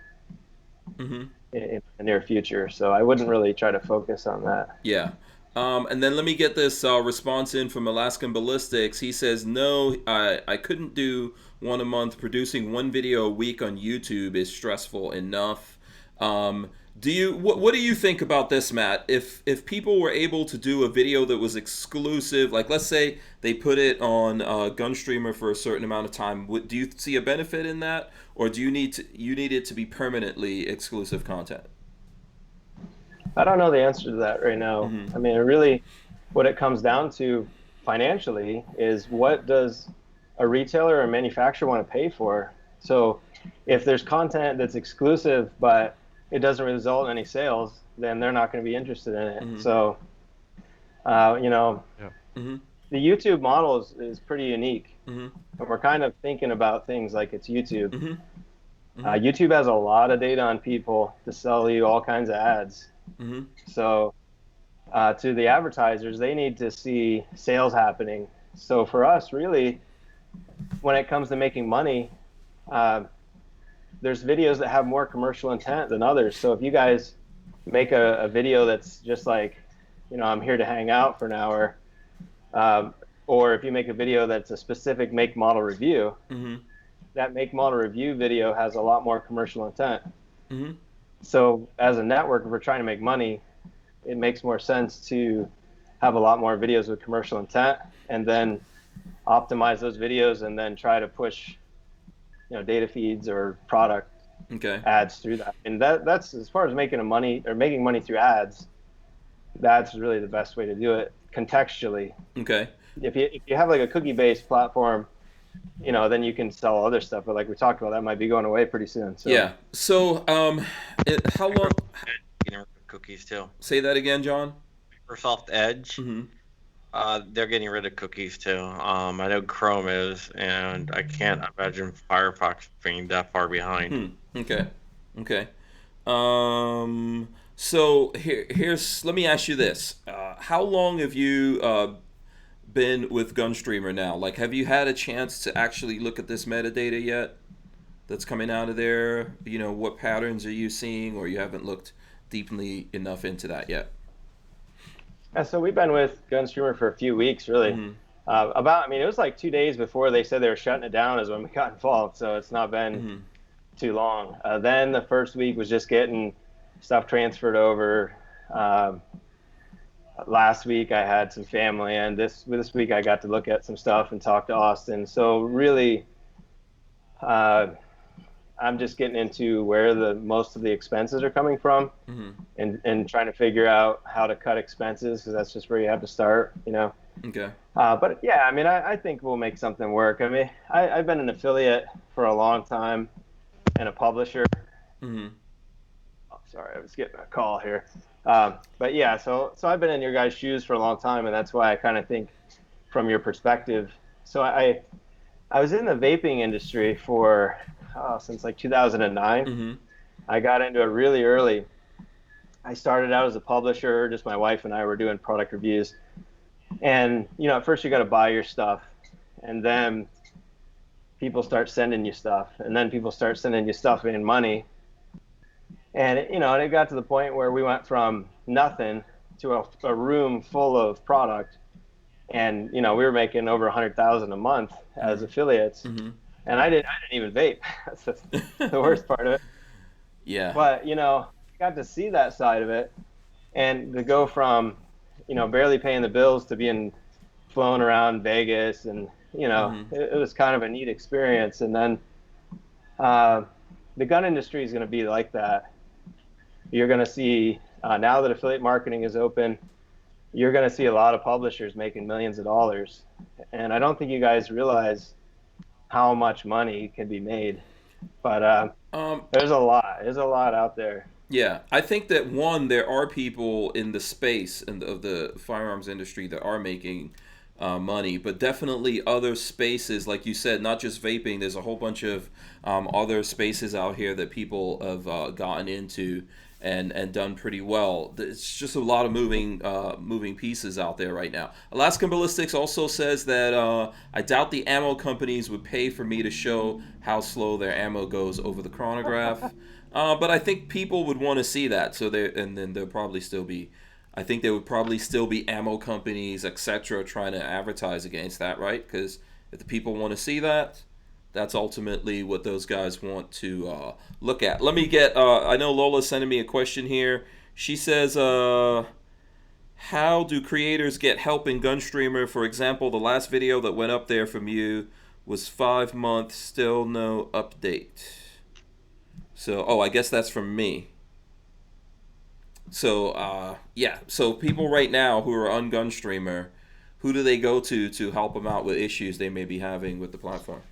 in the near future. So I wouldn't really try to focus on that. Yeah. And then let me get this response in from Alaskan Ballistics. He says, no, I couldn't do one a month. Producing one video a week on YouTube is stressful enough. What do you think about this, Matt? If people were able to do a video that was exclusive, like let's say they put it on GunStreamer for a certain amount of time, do you see a benefit in that, or do you need it to be permanently exclusive content? I don't know the answer to that right now. I mean, really, what it comes down to financially is what does a retailer or a manufacturer want to pay for? So if there's content that's exclusive, but it doesn't result in any sales, then they're not going to be interested in it. So, the YouTube model is pretty unique. And we're kind of thinking about things like it's YouTube. YouTube has a lot of data on people to sell you all kinds of ads. So to the advertisers, they need to see sales happening. So for us, really, when it comes to making money, there's videos that have more commercial intent than others. So if you guys make a video that's just like, I'm here to hang out for an hour, or if you make a video that's a specific make model review, Mm-hmm. that make model review video has a lot more commercial intent. Mm-hmm. So as a network, if we're trying to make money, it makes more sense to have a lot more videos with commercial intent, and then optimize those videos, and then try to push, data feeds or product ads through that. And that's as far as making money through ads. That's really the best way to do it contextually. Okay. If you have like a cookie-based platform, then you can sell other stuff. But like we talked about, that might be going away pretty soon. So. Yeah. So, how long? Cookies too. Say that again, John. Microsoft Edge. Mm-hmm. They're getting rid of cookies too. I know Chrome is, and I can't imagine Firefox being that far behind. Okay. So here's let me ask you this: how long have you been with GunStreamer now? Like, have you had a chance to actually look at this metadata yet? That's coming out of there. What patterns are you seeing, or you haven't looked deeply enough into that yet? Yeah, so we've been with GunStreamer for a few weeks, really. Mm-hmm. It was like 2 days before they said they were shutting it down is when we got involved. So it's not been too long. Then the first week was just getting stuff transferred over. Last week I had some family, and this week I got to look at some stuff and talk to Austin. So really, I'm just getting into where the most of the expenses are coming from, and trying to figure out how to cut expenses, because that's just where you have to start, Okay. But yeah, I think we'll make something work. I've been an affiliate for a long time and a publisher. Mm-hmm. Oh, sorry, I was getting a call here. But yeah, so I've been in your guys' shoes for a long time, and that's why I kind of think from your perspective. So I was in the vaping industry for since like 2009. Mm-hmm. I got into it really early. I started out as a publisher. Just my wife and I were doing product reviews. And, at first you got to buy your stuff, and then people start sending you stuff, and then people start sending you stuff and money. And, and it got to the point where we went from nothing to a room full of product. And, we were making over 100,000 a month as affiliates. Mm-hmm. And I didn't even vape. That's the worst part of it. Yeah. But, I got to see that side of it, and to go from, barely paying the bills to being flown around Vegas, and, it was kind of a neat experience. And then the gun industry is going to be like that. You're going to see, now that affiliate marketing is open, you're going to see a lot of publishers making millions of dollars. And I don't think you guys realize how much money can be made, but there's a lot out there. Yeah, I think that there are people in the space of the firearms industry that are making money, but definitely other spaces, like you said, not just vaping. There's a whole bunch of other spaces out here that people have gotten into and done pretty well. It's just a lot of moving pieces out there right now. Alaskan Ballistics also says that I doubt the ammo companies would pay for me to show how slow their ammo goes over the chronograph. But I think people would want to see that. So then there'll probably still be, I think there would probably still be ammo companies, etc., trying to advertise against that, right? Because if the people want to see that, that's ultimately what those guys want to look at. Let me get, I know Lola's sending me a question here. She says, how do creators get help in GunStreamer? For example, the last video that went up there from you was 5 months, still no update. So, I guess that's from me. So, yeah. So people right now who are on GunStreamer, who do they go to help them out with issues they may be having with the platform?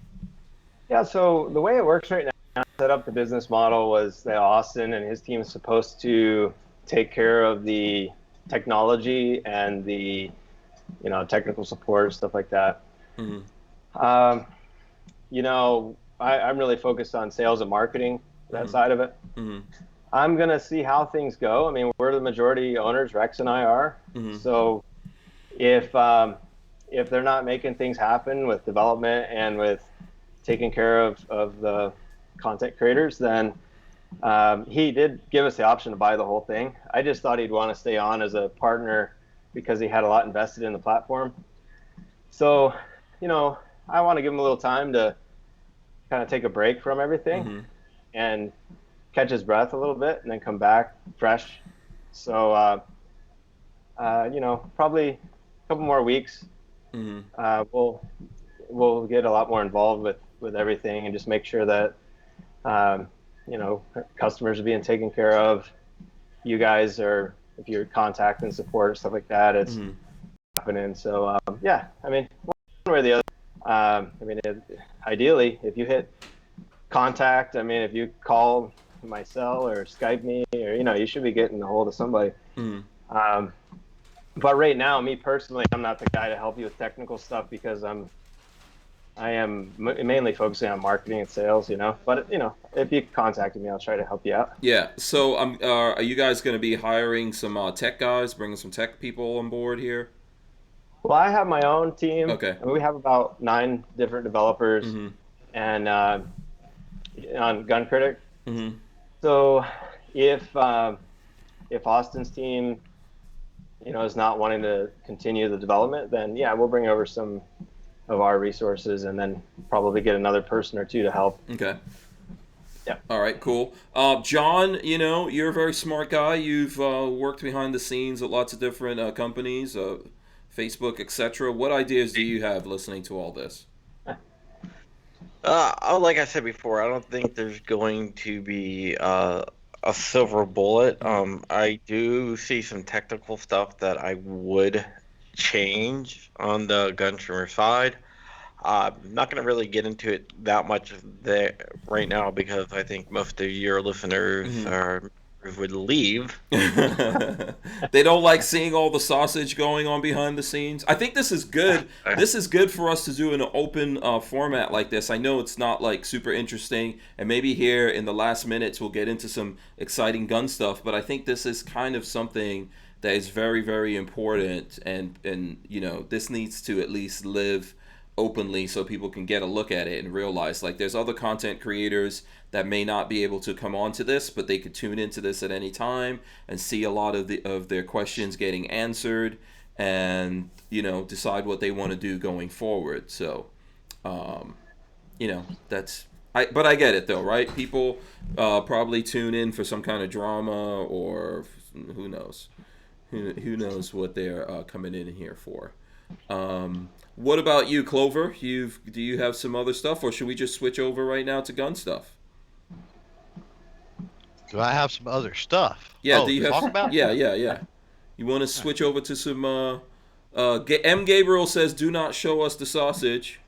Yeah, so the way it works right now, set up the business model was that Austin and his team is supposed to take care of the technology and the, technical support, stuff like that. Mm-hmm. I'm really focused on sales and marketing, that side of it. Mm-hmm. I'm going to see how things go. We're the majority owners, Rex and I are. Mm-hmm. So if they're not making things happen with development and with taking care of the content creators, then he did give us the option to buy the whole thing. I just thought he'd want to stay on as a partner because he had a lot invested in the platform. So, I want to give him a little time to kind of take a break from everything and catch his breath a little bit and then come back fresh. So, probably a couple more weeks. We'll get a lot more involved with everything and just make sure that, customers are being taken care of. You guys are, if you're contacting support or stuff like that, it's happening. So, yeah, I mean, one way or the other. Ideally, if you hit contact, if you call my cell or Skype me, or you should be getting a hold of somebody. But right now, me personally, I'm not the guy to help you with technical stuff because I am mainly focusing on marketing and sales. But if you contacted me, I'll try to help you out. Yeah. So, are you guys going to be hiring some tech guys, bringing some tech people on board here? Well, I have my own team. Okay. We have about 9 different developers, and on GunCritic. So if Austin's team, is not wanting to continue the development, then yeah, we'll bring over some of our resources and then probably get another person or two to help. Okay. Yeah. All right, cool. John, you're a very smart guy. You've worked behind the scenes at lots of different companies, Facebook, etc. What ideas do you have listening to all this? Like I said before, I don't think there's going to be a silver bullet. I do see some technical stuff that I would change on the GunStreamer side. I'm not going to really get into it that much there right now because I think most of your listeners would leave. They don't like seeing all the sausage going on behind the scenes. I think this is good. This is good for us to do in an open format like this. I know it's not like super interesting, and maybe here in the last minutes we'll get into some exciting gun stuff, but I think this is kind of something that is very, very important, and this needs to at least live openly so people can get a look at it and realize like there's other content creators that may not be able to come on to this, but they could tune into this at any time and see a lot of their questions getting answered and decide what they want to do going forward. So that's but I get it though, right? People probably tune in for some kind of drama, or who knows what they're coming in here for. What about you, Clover? Do you have some other stuff, or should we just switch over right now to gun stuff? Do I have some other stuff? Yeah. Do you have? Talk about? Yeah. You want to switch over to some? M. Gabriel says, "Do not show us the sausage."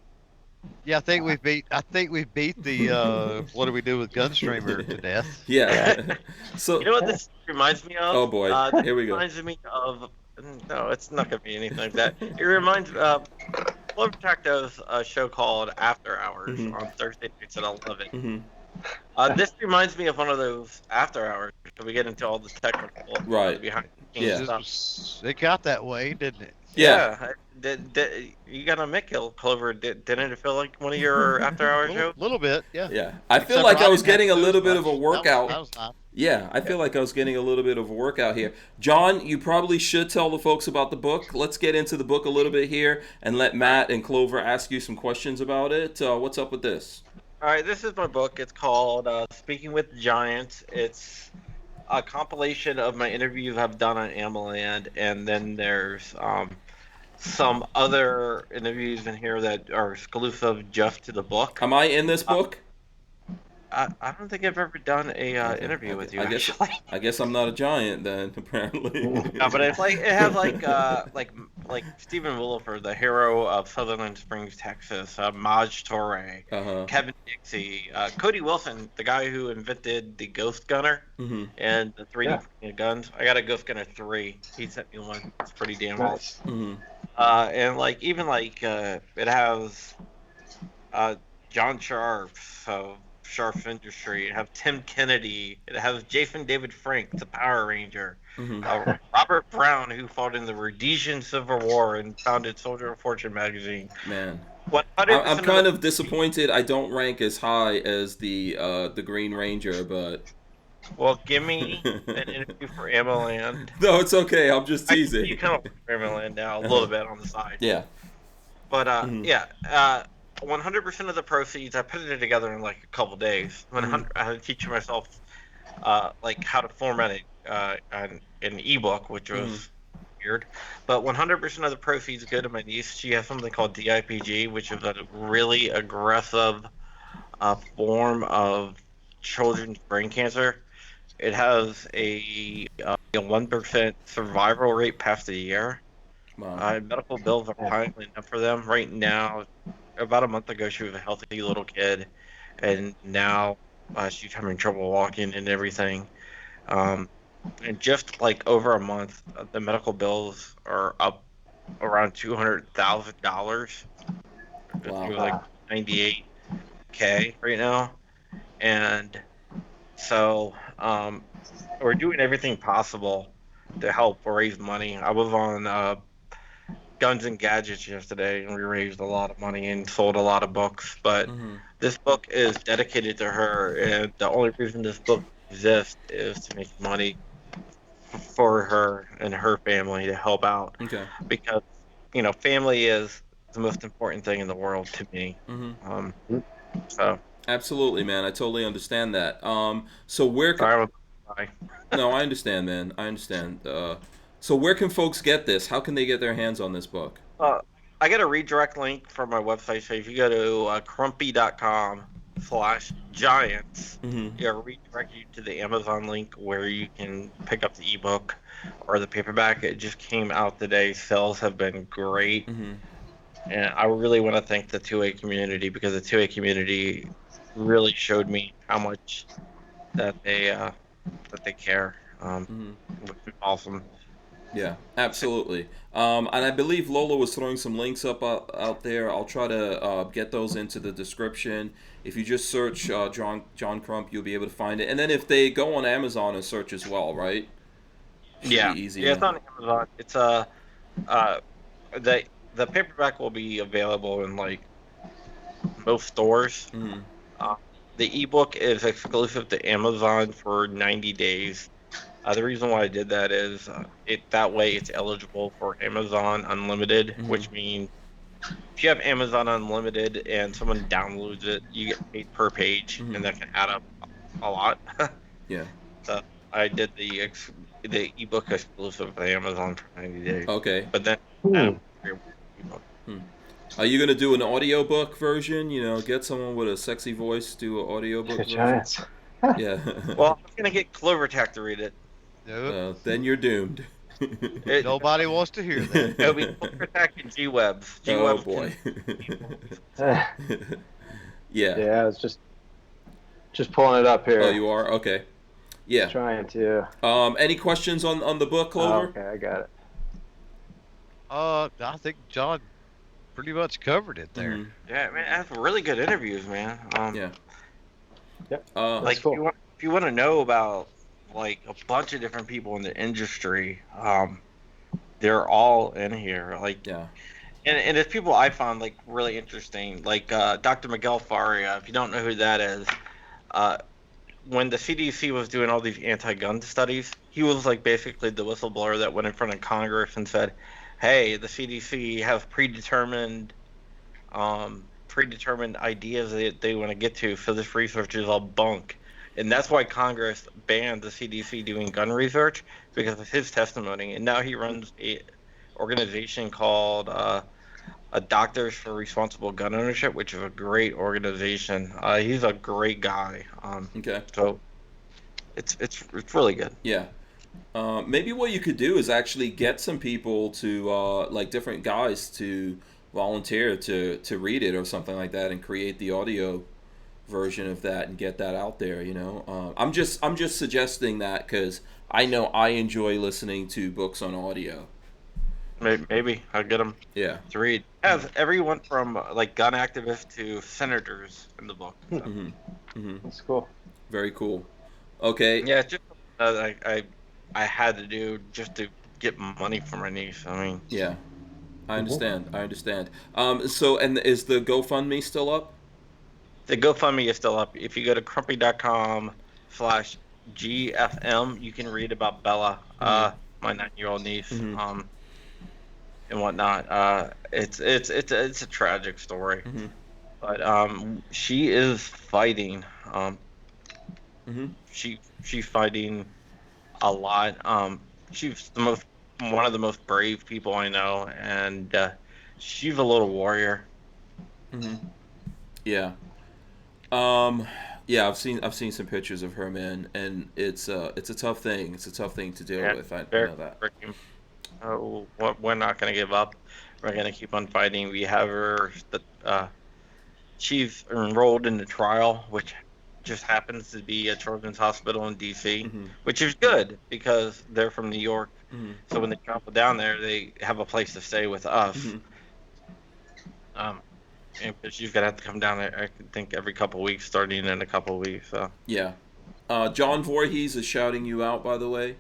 Yeah, I think we've beat the what do we do with GunStreamer to death. Yeah. So you know what this reminds me of? Oh boy, here we go. It reminds me of. No, it's not gonna be anything like that. It reminds me of Lola does a show called After Hours on Thursday nights at 11. This reminds me of one of those after hours. We get into all the technical behind the scenes stuff. It got that way, didn't it? Yeah. You got a Mick Clover. Didn't it feel like one of your after hours shows? A little bit, yeah. Yeah. I feel like I was getting a little bit of a workout. That was nice. Yeah, I feel like I was getting a little bit of a workout here. John, you probably should tell the folks about the book. Let's get into the book a little bit here and let Matt and Clover ask you some questions about it. What's up with this? All right, this is my book. It's called Speaking with Giants. It's a compilation of my interviews I've done on AmmoLand, and then there's some other interviews in here that are exclusive just to the book. Am I in this book? I don't think I've ever done a interview with you. I guess I'm not a giant then, apparently. No, but it's like it has like Stephen Williford, the hero of Sutherland Springs, Texas, Maj Toure, Kevin Dixie, Cody Wilson, the guy who invented the Ghost Gunner and the 3D printing guns. I got a Ghost Gunner 3. He sent me one. It's pretty damn awesome. And like even like it has John Sharp, so Sharp Industry. It has Tim Kennedy. It has Jason David Frank, the Power Ranger. Robert Brown, who fought in the Rhodesian Civil War and founded Soldier of Fortune magazine. Man, I'm kind of disappointed I don't rank as high as the Green Ranger, but. Well, give me an interview for AmmoLand. No, it's okay. I'm just teasing. You come up with AmmoLand now a little bit on the side. Yeah. But yeah, 100% of the proceeds, I put it together in like a couple days. I had to teach myself like how to format an ebook, which was weird. But 100% of the proceeds go to my niece. She has something called DIPG, which is a really aggressive form of children's brain cancer. It has a 1% survival rate past a year. Wow. Medical bills are piling up for them right now. About a month ago, she was a healthy little kid, and now she's having trouble walking and everything. And just like over a month, the medical bills are up around $200,000. Wow. It was like 98K right now, and so we're doing everything possible to help raise money. I was on Guns and Gadgets yesterday, and we raised a lot of money and sold a lot of books. But this book is dedicated to her, and the only reason this book exists is to make money for her and her family to help out. Okay. Because family is the most important thing in the world to me. So Absolutely, man. I totally understand that. So where? No, I understand, man. I understand. So where can folks get this? How can they get their hands on this book? I got a redirect link from my website. So if you go to crumpy.com/giants, it'll redirect you to the Amazon link where you can pick up the ebook or the paperback. It just came out today. Sales have been great. And I really want to thank the 2A community, because the 2A community really showed me how much that they care. Which is awesome. Yeah, absolutely. And I believe Lola was throwing some links up out there. I'll try to get those into the description. If you just search John Crump, you'll be able to find it. And then if they go on Amazon and search as well, right? Should be easy. Yeah, it's on Amazon. It's the paperback will be available in like most stores. The ebook is exclusive to Amazon for 90 days. The reason why I did that is that way it's eligible for Amazon Unlimited, which means if you have Amazon Unlimited and someone downloads it, you get paid per page, and that can add up a lot. Yeah. So I did the ebook exclusive to Amazon for 90 days. Okay. But then Are you going to do an audiobook version? Get someone with a sexy voice to do an audiobook version? Giants. Yeah. Well, I'm going to get CloverTech to read it. Nope. Then you're doomed. Nobody wants to hear that. It'll be CloverTech and G-Webs. Oh, boy. Yeah. Yeah, I was just pulling it up here. Oh, you are? Okay. Yeah. Trying to. Any questions on the book, Clover? Okay, I got it. I think John pretty much covered it there. Yeah, man, I have really good interviews, man. Yeah. Yep. Like cool. If you want to know about like a bunch of different people in the industry, they're all in here. Like, yeah. And there's people I found like really interesting, like Dr. Miguel Faria. If you don't know who that is, when the CDC was doing all these anti-gun studies, he was like basically the whistleblower that went in front of Congress and said, hey, the CDC has predetermined ideas that they want to get to, so this research is all bunk. And that's why Congress banned the CDC doing gun research, because of his testimony. And now he runs a organization called Doctors for Responsible Gun Ownership, which is a great organization. He's a great guy. Okay. So it's really good. Yeah. Maybe what you could do is actually get some people to like different guys to volunteer to read it or something like that, and create the audio version of that and get that out there. I'm just suggesting that because I know I enjoy listening to books on audio. Maybe I'll get them. Yeah. To read. It has everyone from like gun activists to senators in the book. So. That's cool. Very cool. Okay. Yeah, it's just I had to do just to get money for my niece. I mean. Yeah. I understand. So, and is the GoFundMe still up? The GoFundMe is still up. If you go to crumpy.com/GFM, you can read about Bella, my 9-year-old niece. and whatnot. It's a tragic story, but she is fighting. She's fighting a lot. She's one of the most brave people I know, and she's a little warrior. Yeah. Yeah, I've seen some pictures of her, man, and it's a tough thing. It's a tough thing to deal with. I know that. We're not going to give up. We're going to keep on fighting. We have her. She's enrolled in the trial, which just happens to be at Children's Hospital in D.C., which is good because they're from New York. So when they travel down there, they have a place to stay with us. And she's gonna have to come down, I think, every couple of weeks, starting in a couple of weeks. So. Yeah. John Voorhees is shouting you out, by the way.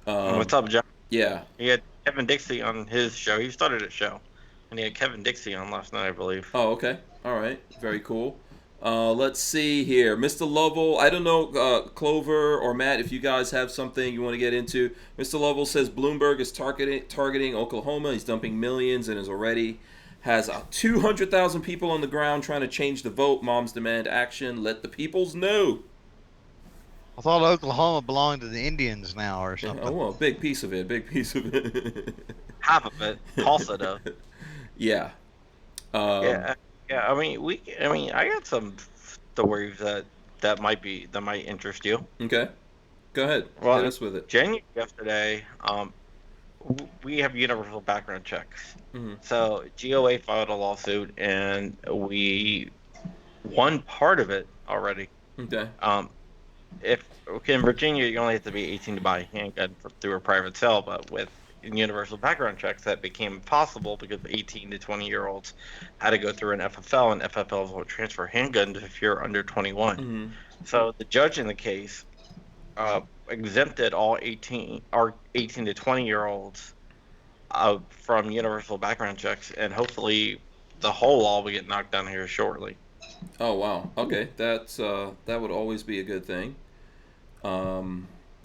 What's up, John? Yeah. He had Kevin Dixie on his show. He started a show, and he had Kevin Dixie on last night, I believe. Oh, okay. All right. Very cool. Let's see here. Mr. Lovell, I don't know, Clover or Matt, if you guys have something you want to get into. Mr. Lovell says Bloomberg is targeting Oklahoma. He's dumping millions and has 200,000 people on the ground trying to change the vote. Moms demand action. Let the peoples know. I thought Oklahoma belonged to the Indians now or something. Oh, well, big piece of it. Half of it. Tulsa, though. Yeah. Yeah. I mean, I got some stories that might interest you. Okay. Go ahead. Well, hit us with it. January yesterday, we have universal background checks. So GOA filed a lawsuit, and we won part of it already. Okay. If in Virginia, you only have to be 18 to buy a handgun through a private sale, but with universal background checks, that became possible because 18 to 20-year-olds had to go through an FFL, and FFLs won't transfer handguns if you're under 21. So the judge in the case exempted all 18 to 20-year-olds from universal background checks, and hopefully the whole law will get knocked down here shortly. Oh, wow. Okay, that would always be a good thing.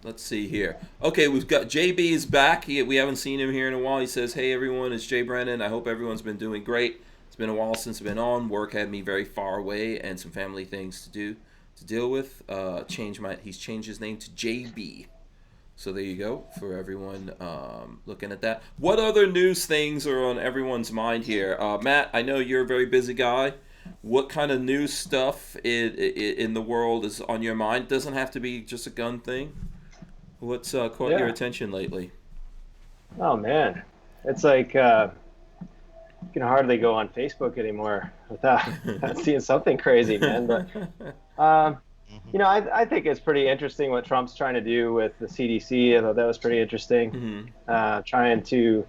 Let's see here. Okay, we've got JB is back. We haven't seen him here in a while. He says, "Hey everyone, it's Jay Brennan. I hope everyone's been doing great. It's been a while since I've been on. Work had me very far away and some family things to deal with. He's changed his name to JB. So there you go for everyone looking at that. What other news things are on everyone's mind here? Matt, I know you're a very busy guy. What kind of news stuff in the world is on your mind? It doesn't have to be just a gun thing. What's caught your attention lately? Oh man, it's like you can hardly go on Facebook anymore without seeing something crazy, man. But I think it's pretty interesting what Trump's trying to do with the CDC. I thought that was pretty interesting. Trying to,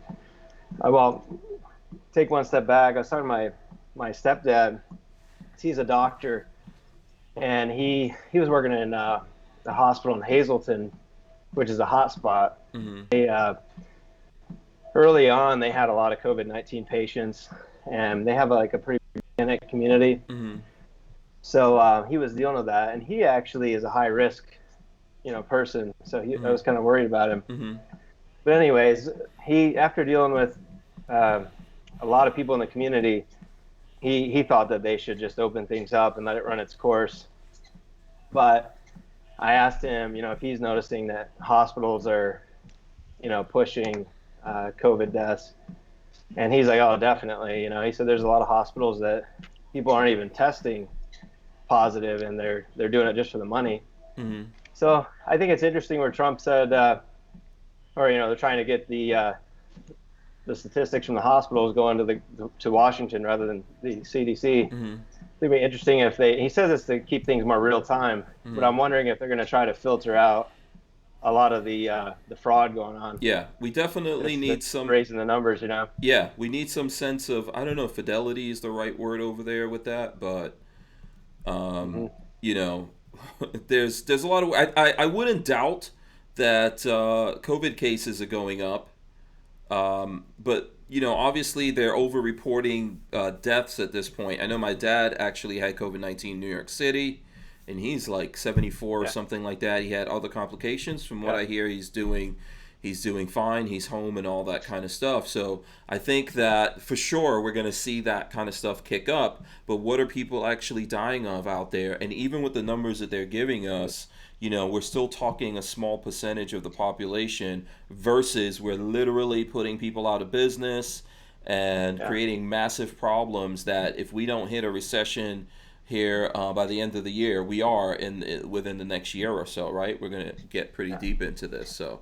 take one step back. I was talking to my stepdad. He's a doctor, and he was working in the hospital in Hazleton, which is a hot spot. Early on, they had a lot of COVID-19 patients, and they have a pretty organic community. So he was dealing with that, and he actually is a high risk, person. So I was kind of worried about him. But anyways, after dealing with a lot of people in the community, he thought that they should just open things up and let it run its course. But I asked him, if he's noticing that hospitals are, pushing COVID deaths. And he's like, oh, definitely. He said there's a lot of hospitals that people aren't even testing positive, and they're doing it just for the money. So I think it's interesting where Trump said, they're trying to get the statistics from the hospitals going to Washington rather than the CDC. It'd be interesting if he says it's to keep things more real time, but I'm wondering if they're going to try to filter out a lot of the fraud going on. Yeah, we definitely need some raising the numbers, Yeah, we need some sense of, I don't know if fidelity is the right word over there with that, but there's a lot of I wouldn't doubt that COVID cases are going up, but obviously they're over-reporting deaths at this point. I know my dad actually had COVID-19 in New York City, and he's like 74 or something like that. He had other complications. From what I hear, he's he's doing fine, he's home and all that kind of stuff. So I think that for sure we're going to see that kind of stuff kick up. But what are people actually dying of out there? And even with the numbers that they're giving us, you know, we're still talking a small percentage of the population versus we're literally putting people out of business and creating massive problems that if we don't hit a recession here by the end of the year, we are within the next year or so, right? We're going to get pretty deep into this. So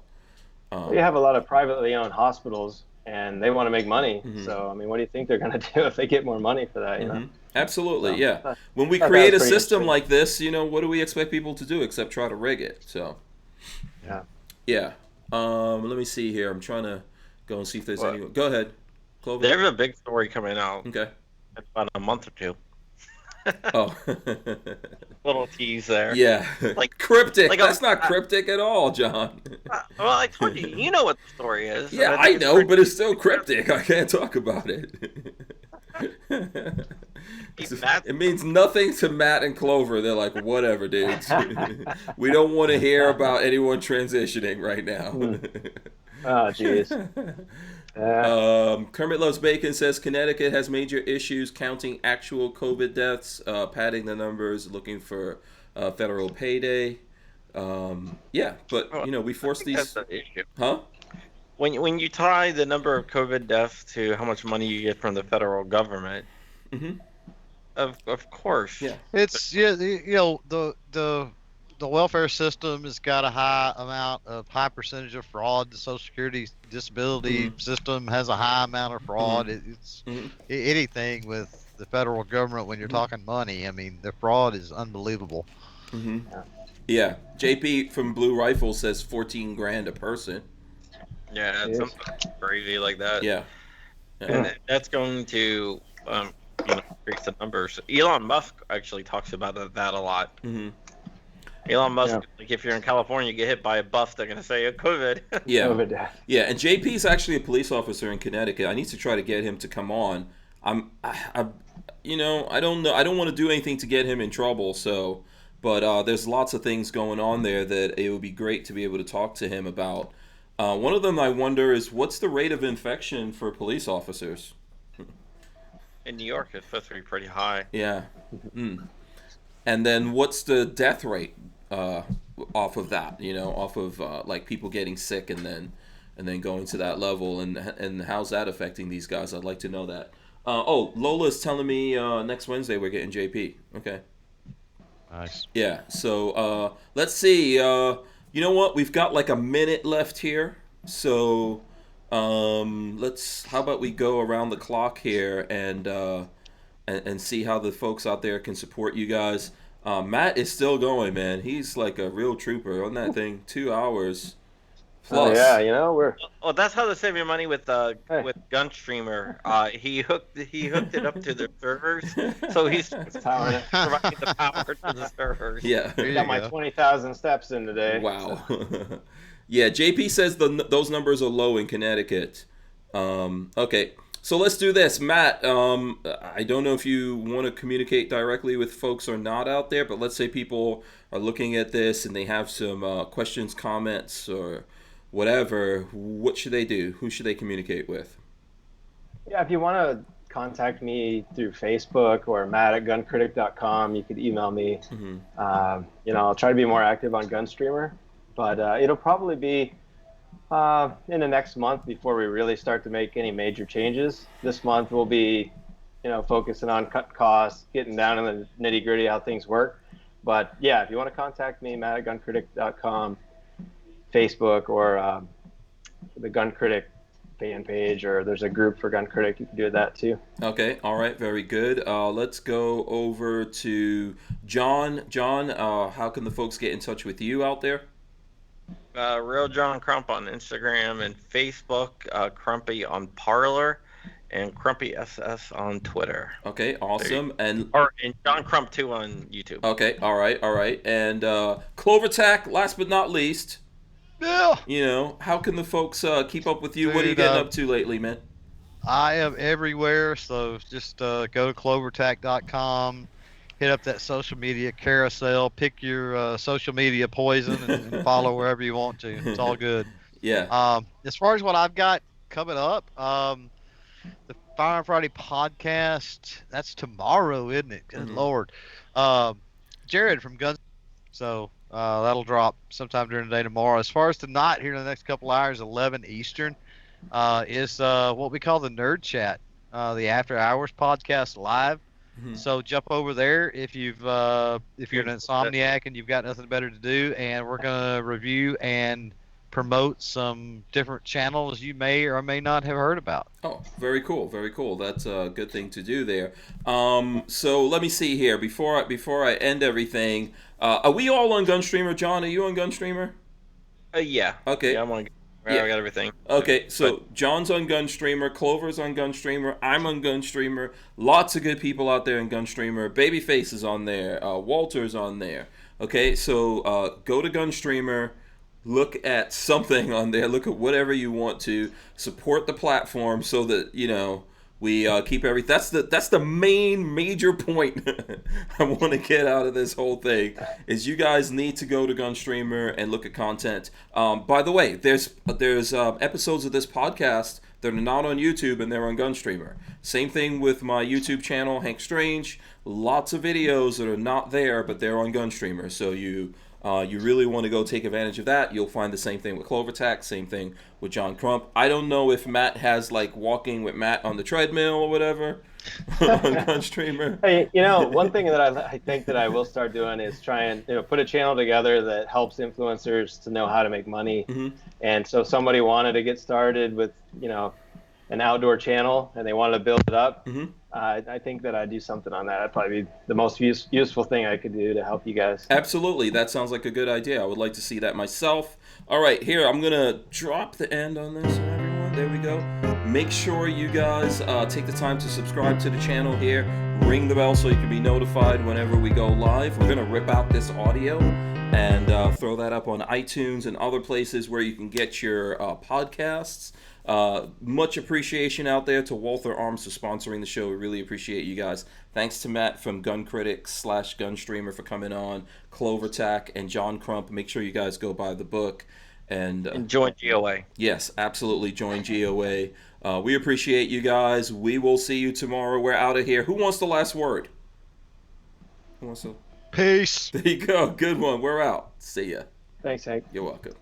you have a lot of privately owned hospitals, and they want to make money. Mm-hmm. So, I mean, what do you think they're going to do if they get more money for that, you know? Absolutely, So, yeah. When we create a system like this, you know, what do we expect people to do except try to rig it? So, yeah. Let me see here. I'm trying to go and see if there's anyone. Go ahead, Clover. There's a big story coming out. Okay. In about a month or two. Oh. Little tease there. Yeah. Like cryptic. That's not cryptic at all, John. Well, I told you. You know what the story is. Yeah, I know, but it's still cryptic. I can't talk about it. It means nothing to Matt and Clover. They're like, whatever, dudes. We don't want to hear about anyone transitioning right now. Oh, jeez. Kermit Loves Bacon says Connecticut has major issues counting actual COVID deaths, padding the numbers, looking for federal payday. Yeah, but you know, we force these. That's the issue. Huh? When you tie the number of COVID deaths to how much money you get from the federal government, of course. Yeah. It's you know the welfare system has got a high percentage of fraud. The Social Security disability system has a high amount of fraud. It's anything with the federal government when you're talking money. I mean, the fraud is unbelievable. Yeah. JP from Blue Rifle says 14 grand a person. Yeah, it's something crazy like that. Yeah. And that's going to increase the numbers. Elon Musk actually talks about that a lot. Elon Musk, like if you're in California, you get hit by a bus, they're going to say COVID. Yeah. COVID death. Yeah, and JP's actually a police officer in Connecticut. I need to try to get him to come on. You know, I don't know. I don't want to do anything to get him in trouble, so, but there's lots of things going on there that it would be great to be able to talk to him about. One of them I wonder is what's the rate of infection for police officers? In New York, it's supposed to be pretty high. Yeah. And then what's the death rate off of that? You know, off of like people getting sick and then going to that level, and how's that affecting these guys? I'd like to know that. Lola's telling me next Wednesday we're getting JP. Okay. Nice. Yeah. So let's see. You know what? We've got like a minute left here. So how about we go around the clock here and see how the folks out there can support you guys. Matt is still going, man. He's like a real trooper on that thing. 2 hours plus. Oh, yeah, you know, we're... Well, that's how to save your money with GunStreamer. He hooked it up to the servers, so he's providing the power to the servers. Yeah. Got my 20,000 steps in today. Wow. Yeah, JP says those numbers are low in Connecticut. Okay. So let's do this. Matt, I don't know if you want to communicate directly with folks or not out there, but let's say people are looking at this and they have some questions, comments, or whatever. What should they do? Who should they communicate with? Yeah, if you want to contact me through Facebook or matt@guncritic.com, you could email me. I'll try to be more active on GunStreamer, but it'll probably be in the next month before we really start to make any major changes. This month we'll be, focusing on cutting costs, getting down in the nitty gritty how things work. But yeah, if you want to contact me, matt@guncritic.com, Facebook, or the GunCritic fan page, or there's a group for GunCritic. You can do that too. Okay, all right, very good. Let's go over to John. John, how can the folks get in touch with you out there? Real John Crump on Instagram and Facebook, Crumpy on Parler, and Crumpy SS on Twitter. Okay, awesome. And John Crump 2 on YouTube. Okay, all right. And Clovertac, last but not least. Yeah. How can the folks keep up with you? What are you getting up to lately, man? I am everywhere, so just go to clovertac.com. Hit up that social media carousel, pick your social media poison, and follow wherever you want to. It's all good. Yeah. As far as what I've got coming up, the Fire Friday podcast, that's tomorrow, isn't it? Good Lord. Jared from Guns. So that'll drop sometime during the day tomorrow. As far as tonight, here in the next couple hours, 11 Eastern, is what we call the Nerd Chat, the After Hours podcast live. So jump over there if you're an insomniac and you've got nothing better to do, and we're gonna review and promote some different channels you may or may not have heard about. Oh, very cool, very cool. That's a good thing to do there. So let me see here before I end everything. Are we all on GunStreamer? John, are you on GunStreamer? Yeah. Okay. Yeah, I'm on. Yeah, I got everything. Okay, so John's on GunStreamer, Clover's on GunStreamer, I'm on GunStreamer. Lots of good people out there in GunStreamer. Babyface is on there. Walter's on there. Okay, so go to GunStreamer. Look at something on there. Look at whatever you want to. Support the platform so that, we keep everything. That's the major point I want to get out of this whole thing is you guys need to go to GunStreamer and look at content. By the way, there's episodes of this podcast that are not on YouTube and they're on GunStreamer. Same thing with my YouTube channel, Hank Strange. Lots of videos that are not there, but they're on GunStreamer. So you really want to go take advantage of that. You'll find the same thing with CloverTac, same thing with John Crump. I don't know if Matt has like walking with Matt on the treadmill or whatever on GunStreamer. Hey, one thing that I think that I will start doing is try and put a channel together that helps influencers to know how to make money. And so if somebody wanted to get started with an outdoor channel and they wanted to build it up, I think that I'd do something on that. That'd probably be the most useful thing I could do to help you guys. Absolutely. That sounds like a good idea. I would like to see that myself. All right, here, I'm going to drop the end on this, everyone. There we go. Make sure you guys take the time to subscribe to the channel here. Ring the bell so you can be notified whenever we go live. We're going to rip out this audio and throw that up on iTunes and other places where you can get your podcasts. Much appreciation out there to Walther Arms for sponsoring the show. We really appreciate you guys. Thanks to Matt from GunCritic / GunStreamer for coming on, CloverTac, and John Crump. Make sure you guys go buy the book. And join GOA. Yes, absolutely. Join GOA. We appreciate you guys. We will see you tomorrow. We're out of here. Who wants the last word? Who wants to? Peace. There you go. Good one. We're out. See ya. Thanks, Hank. You're welcome.